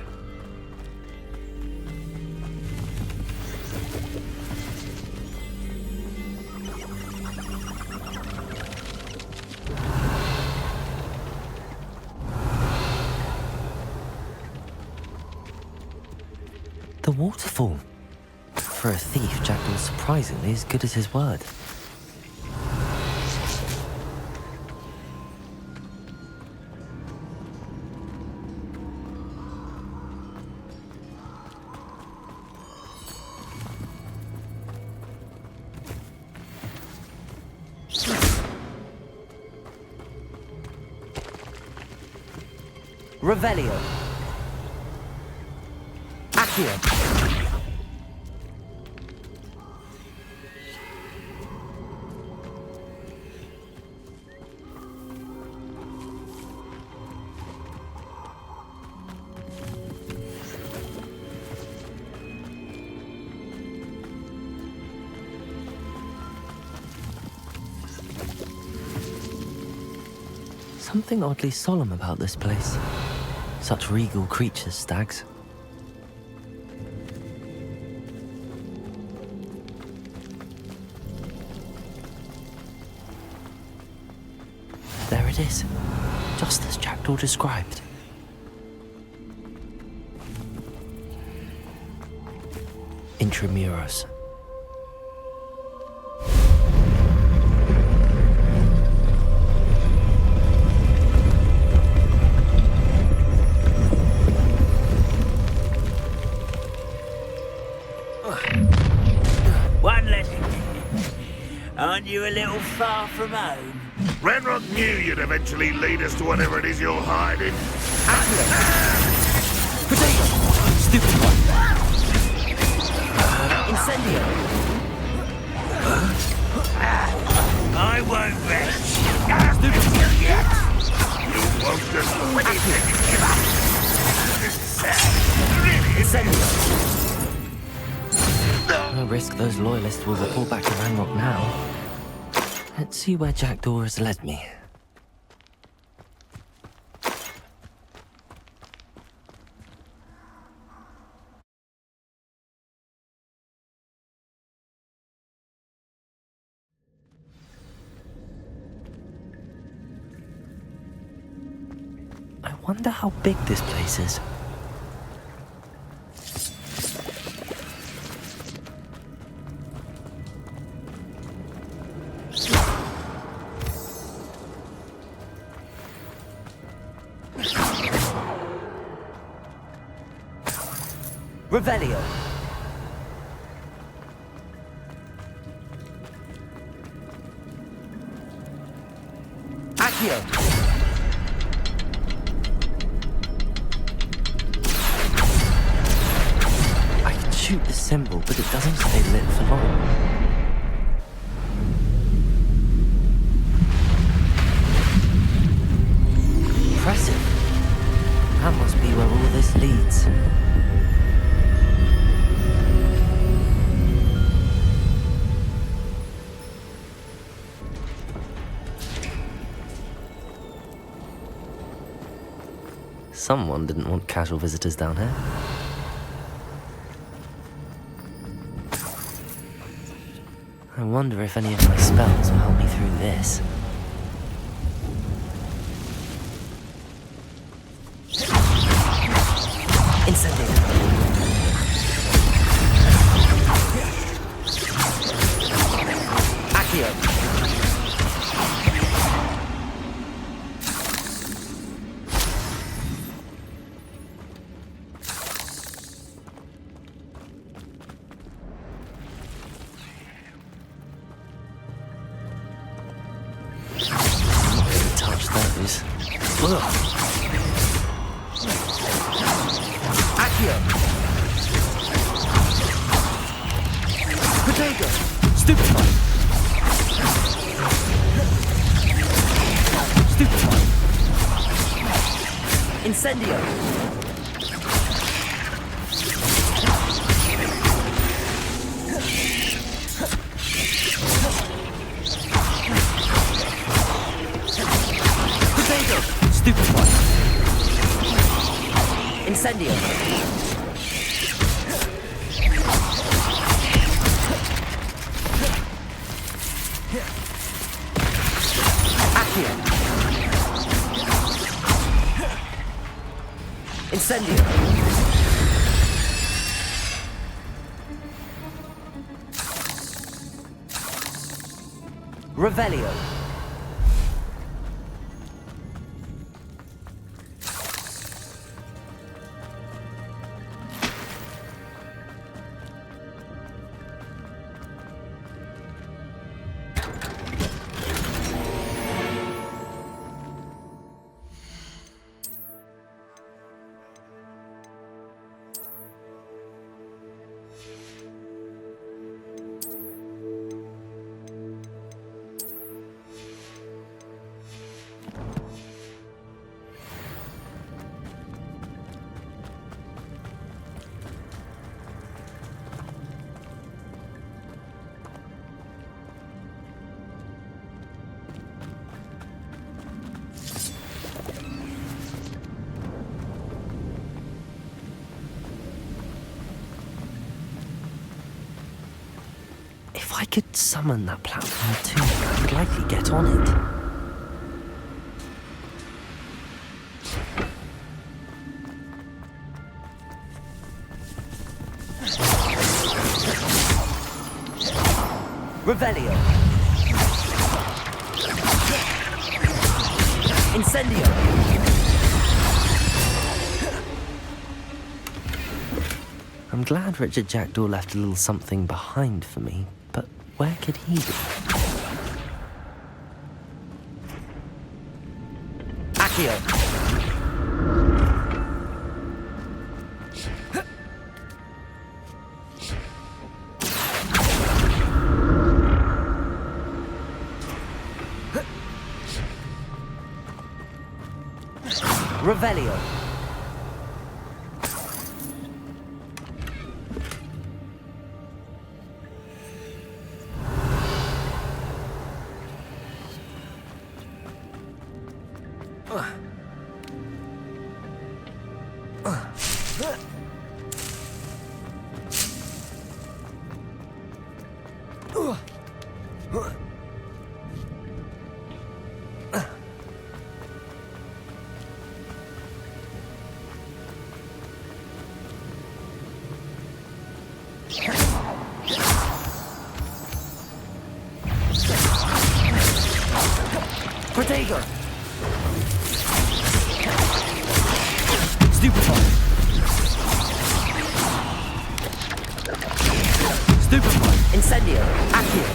waterfall. For a thief, Jackdaw's surprisingly as good as his word. Revelio. Accio. Something oddly solemn about this place. Such regal creatures, stags. There it is, just as Jackdaw described. Intramuros. One less. Aren't you a little far from home? Ranrock knew you'd eventually lead us to whatever it is you're hiding. Stupid one. Incendio. I won't rest. Stupid yet. You won't just give up. Incendio. No risk those loyalists will report back to Ranrock now. Let's see where Jackdaw has led me. I wonder how big this place is. Revelio. Accio. I can shoot the symbol, but it doesn't stay lit for long. Impressive. That must be where all this leads. Someone didn't want casual visitors down here. I wonder if any of my spells will help me through this. Incendio. Accio. Touch those. Ugh. Accio. Potato. Stupefy. Stupefy. Incendio. Potato. Stupefy. Incendio. Accio. Incendio. Revelio. If I could summon that platform too, I could likely get on it. Revelio. Incendio. I'm glad Richard Jackdaw left a little something behind for me, but where could he be? Accio. Revelio. Protego. Stupefy. Stupefy. Incendio. Accio.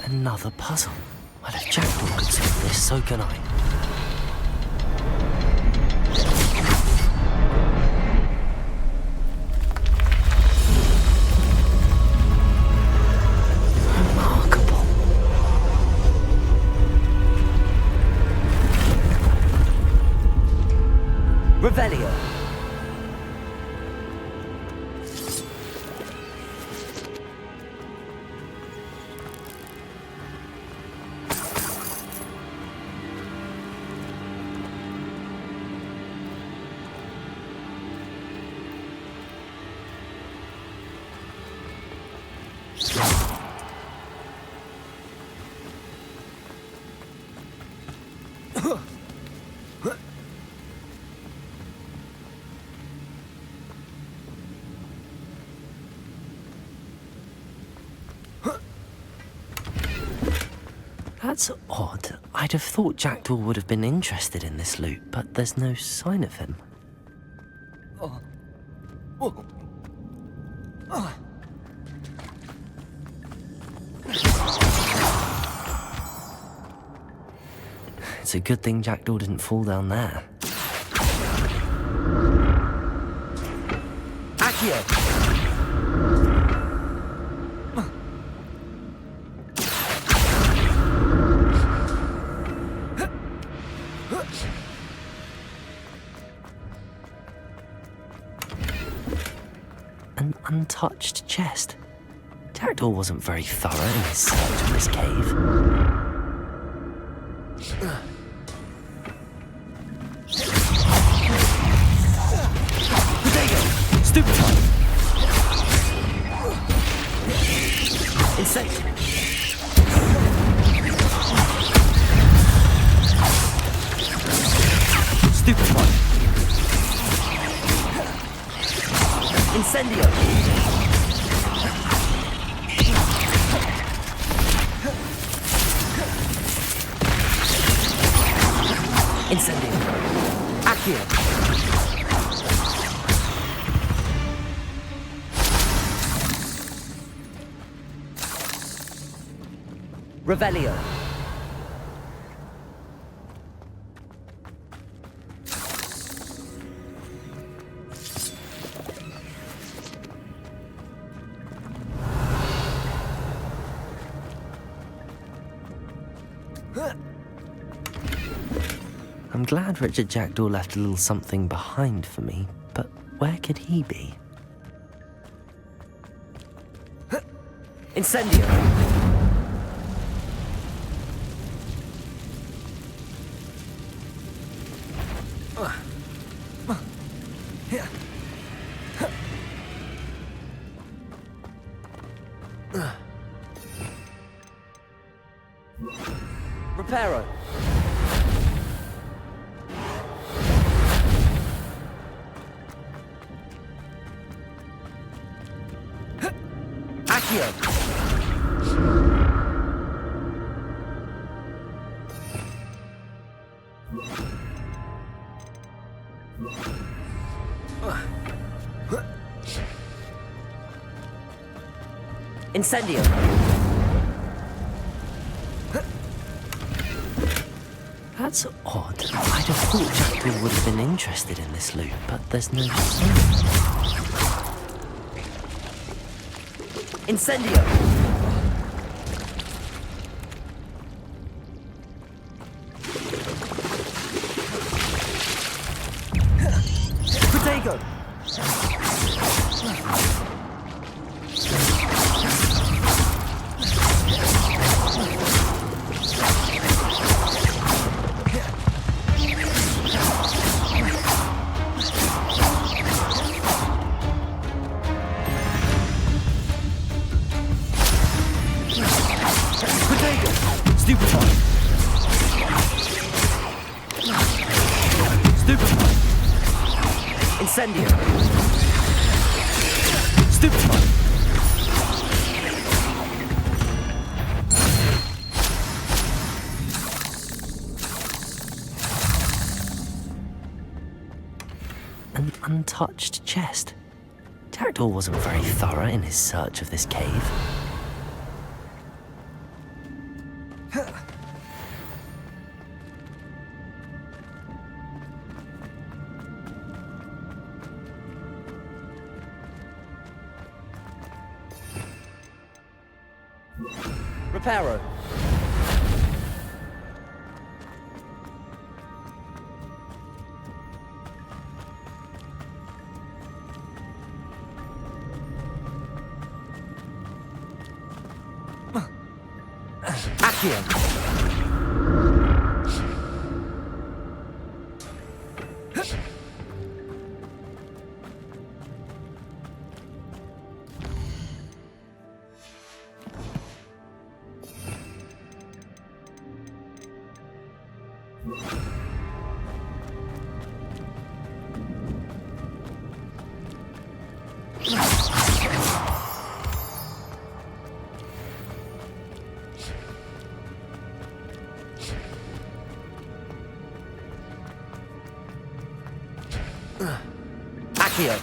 Another puzzle. Well, if Jackdaw could solve this, so can I. Revelio. That's odd. I'd have thought Jackdaw would have been interested in this loot, but there's no sign of him. It's a good thing Jackdaw didn't fall down there. Accio. An untouched chest. Jackdaw wasn't very thorough in his search for this cave. Stupefy. Insane. Stupefy. Incendio! Incendio! Accio! Revelio! I'm glad Richard Jackdaw left a little something behind for me, but where could he be? Incendio! Reparo! Accio! Incendio! That's odd. I'd have thought Jackdaw would have been interested in this loot, but there's no sign. Incendio! Protego! Stupefy! Stupefy! Incendio! Stupefy! An untouched chest. Jackdaw wasn't very thorough in his search of this cave. Reparo! Accio! Accio!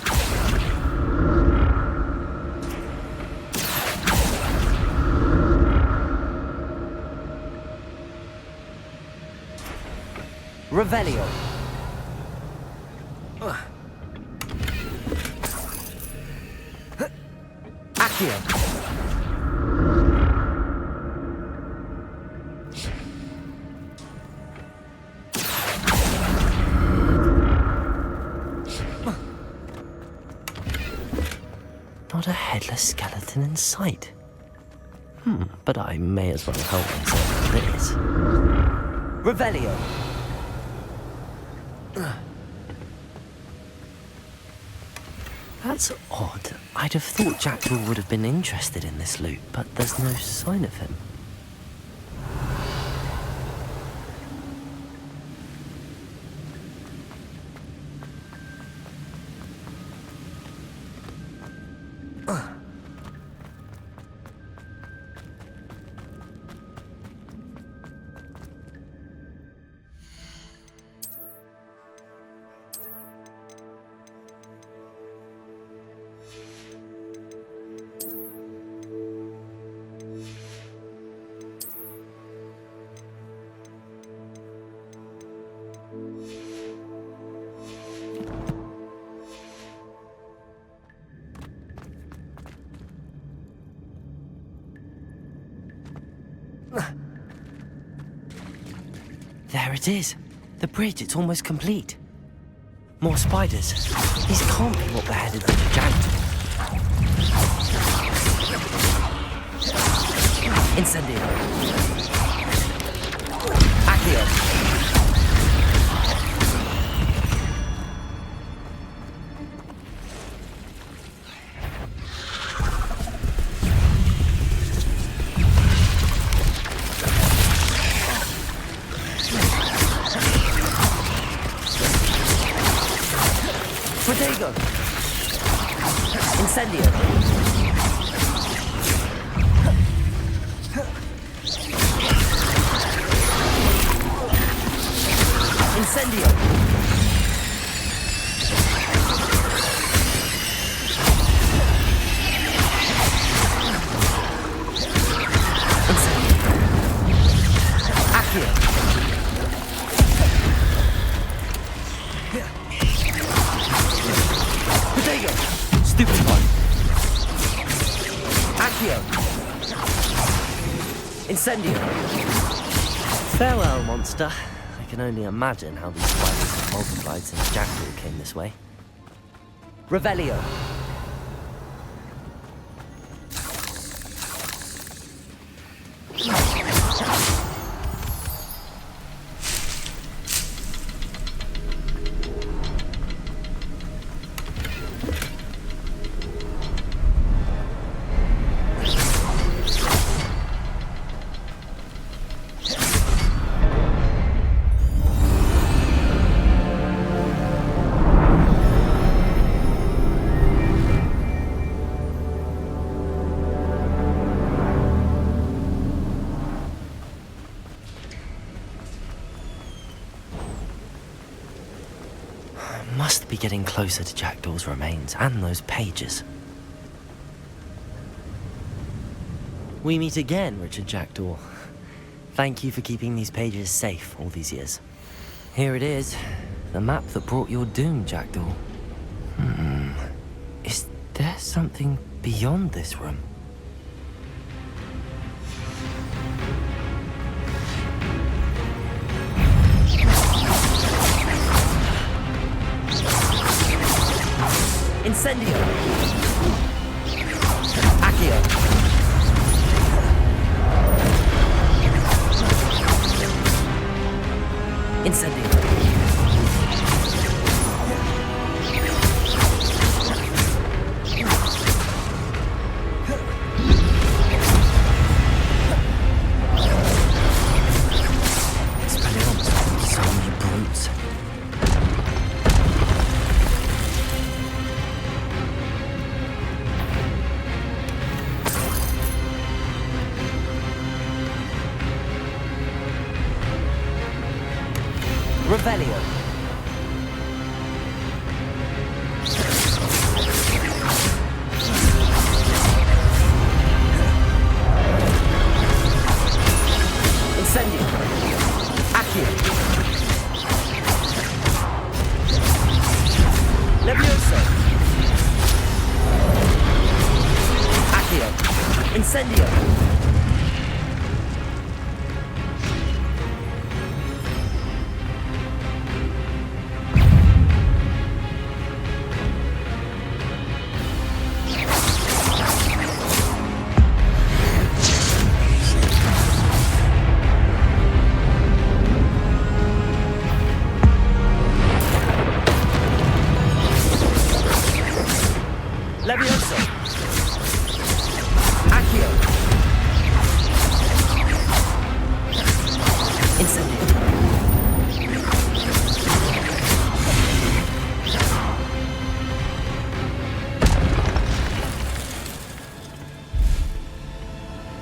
Revelio! Accio! Not a headless skeleton in sight. But I may as well help myself with this. Revelio! That's odd. I'd have thought Jackdaw would have been interested in this loot, but there's no sign of him. There it is. The bridge, it's almost complete. More spiders. These can't be what beheaded the giant. Incendio. Accio. Protego! Incendio! Incendio! Accio! Protego! Stupid one! Accio! Incendio! Farewell, monster. I can only imagine how these spiders have multiplied since Jackdaw came this way. Revelio. Must be getting closer to Jackdaw's remains and those pages. We meet again, Richard Jackdaw. Thank you for keeping these pages safe all these years. Here it is, the map that brought your doom, Jackdaw. Is there something beyond this room? Incendio! Accio! Incendio! Expelliarmus, so many brutes. Revelio. Incendio! Accio! Levioso! Accio! Incendio! Levioso! Accio! Incendio!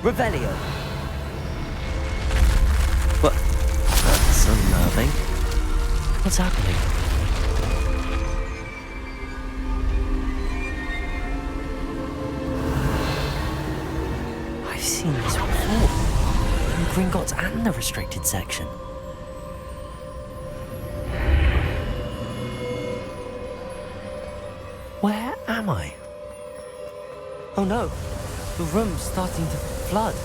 Revelio. But that's unnerving. What's happening? I've seen this before. In Gringotts and the restricted section. Where am I? Oh no, the room's starting to flood.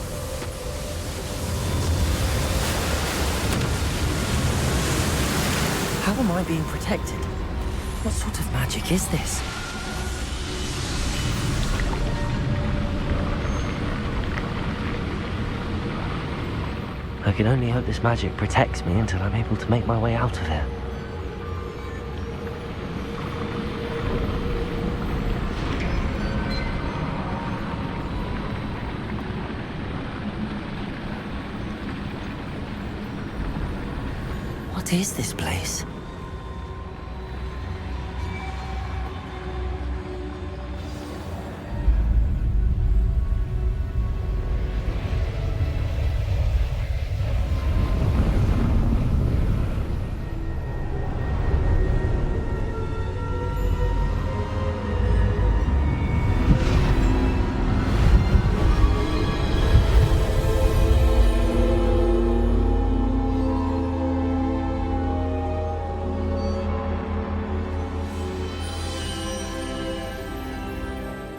How am I being protected? What sort of magic is this? I can only hope this magic protects me until I'm able to make my way out of here. What is this place?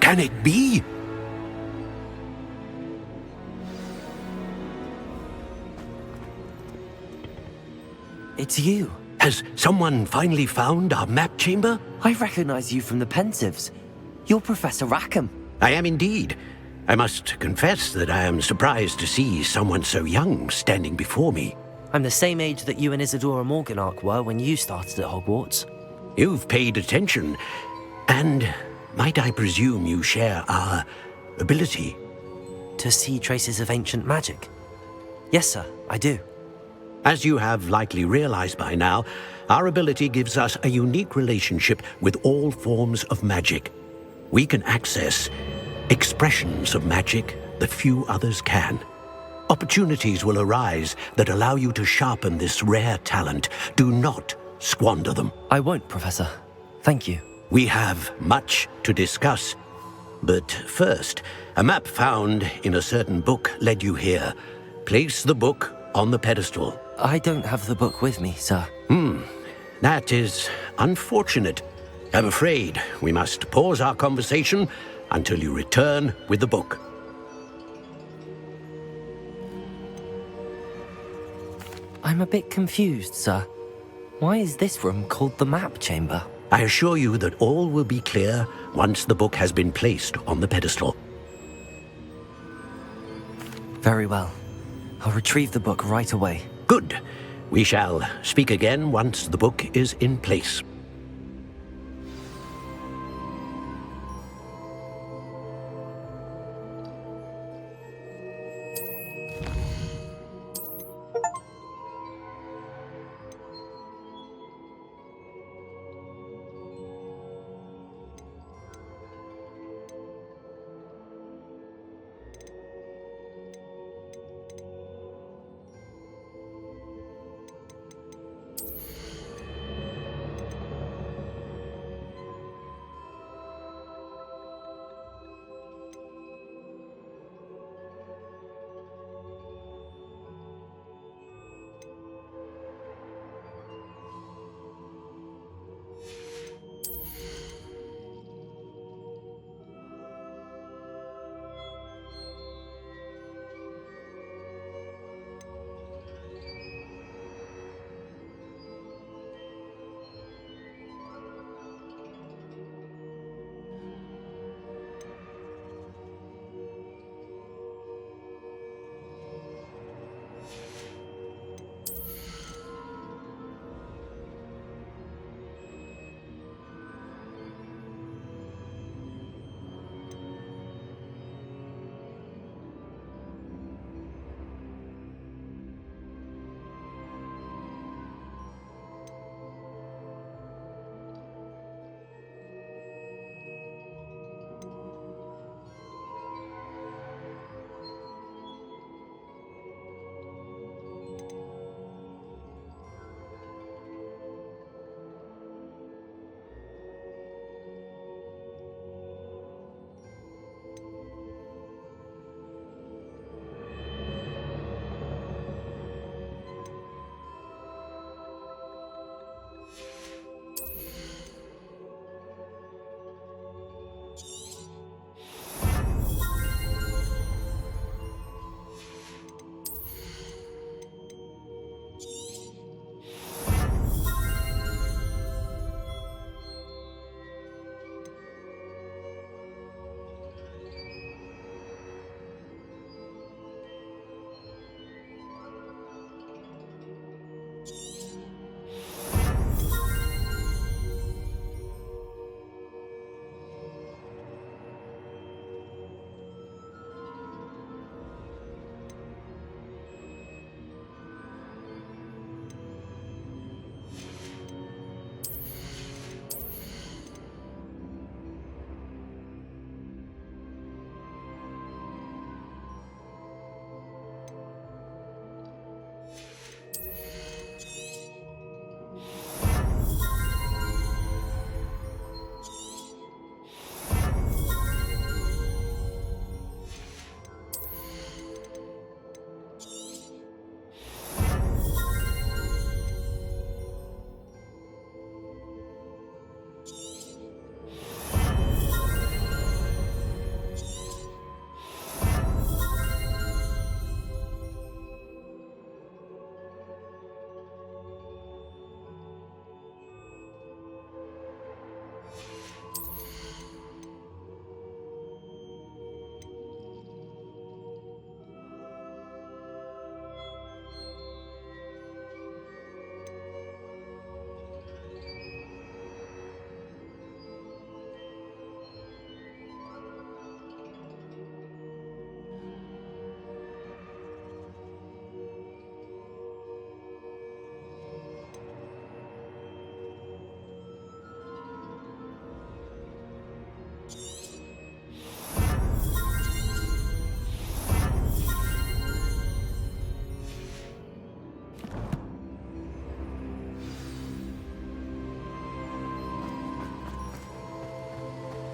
Can it be? It's you. Has someone finally found our map chamber? I recognize you from the Pensives. You're Professor Rackham. I am indeed. I must confess that I am surprised to see someone so young standing before me. I'm the same age that you and Isadora Morganach were when you started at Hogwarts. You've paid attention, and might I presume you share our ability? To see traces of ancient magic? Yes, sir, I do. As you have likely realized by now, our ability gives us a unique relationship with all forms of magic. We can access expressions of magic that few others can. Opportunities will arise that allow you to sharpen this rare talent. Do not squander them. I won't, Professor. Thank you. We have much to discuss. But first, a map found in a certain book led you here. Place the book on the pedestal. I don't have the book with me, sir. That is unfortunate. I'm afraid we must pause our conversation until you return with the book. I'm a bit confused, sir. Why is this room called the map chamber? I assure you that all will be clear once the book has been placed on the pedestal. Very well. I'll retrieve the book right away. Good. We shall speak again once the book is in place.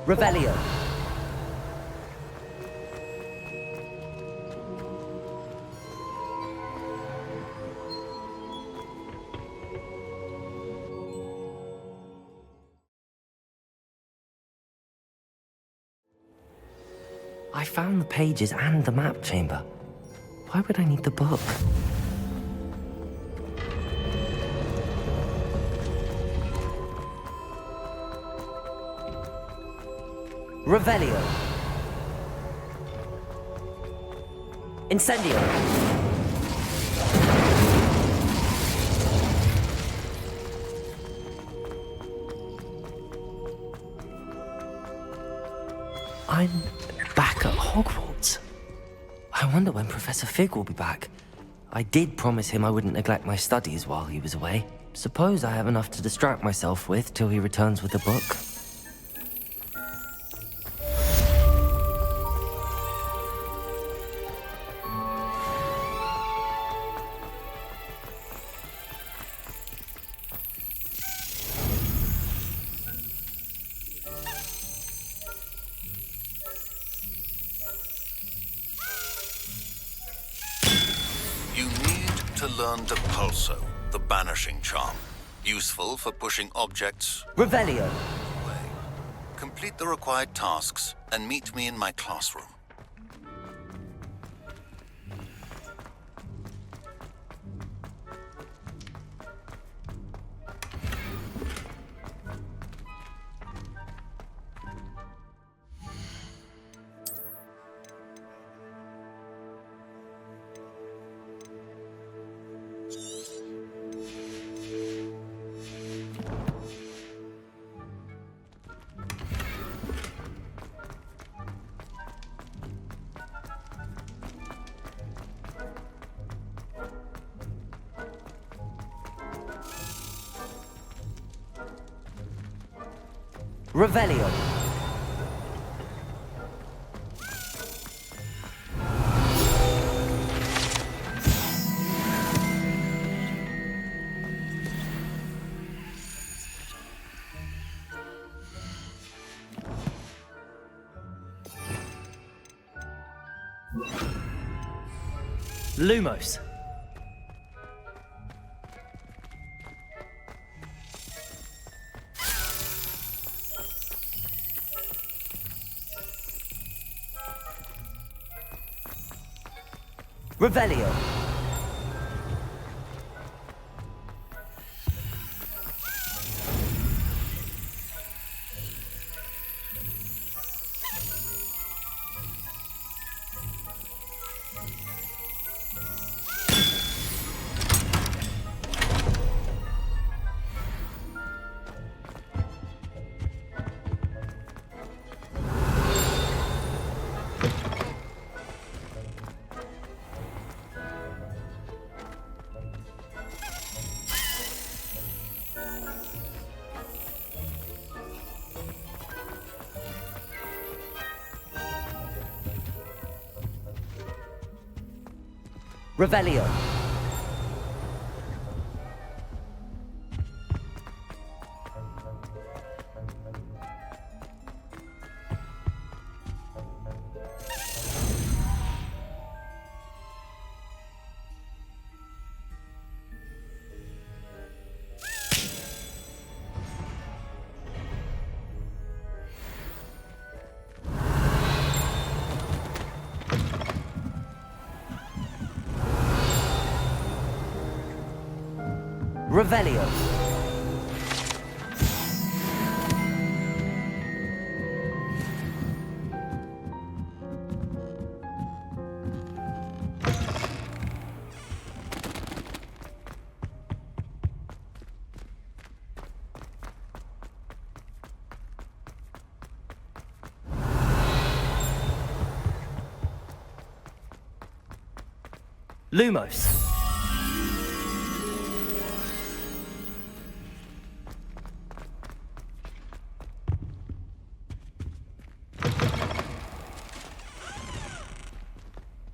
Revelio. I found the pages and the map chamber. Why would I need the book? Revelio. Incendio. I'm back at Hogwarts. I wonder when Professor Fig will be back. I did promise him I wouldn't neglect my studies while he was away. Suppose I have enough to distract myself with till he returns with the book. You need to learn Depulso, the banishing charm. Useful for pushing objects. Revelio. Complete the required tasks and meet me in my classroom. Revelio. Lumos. Revelio. Revelio. Revelio. Lumos.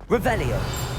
Revelio.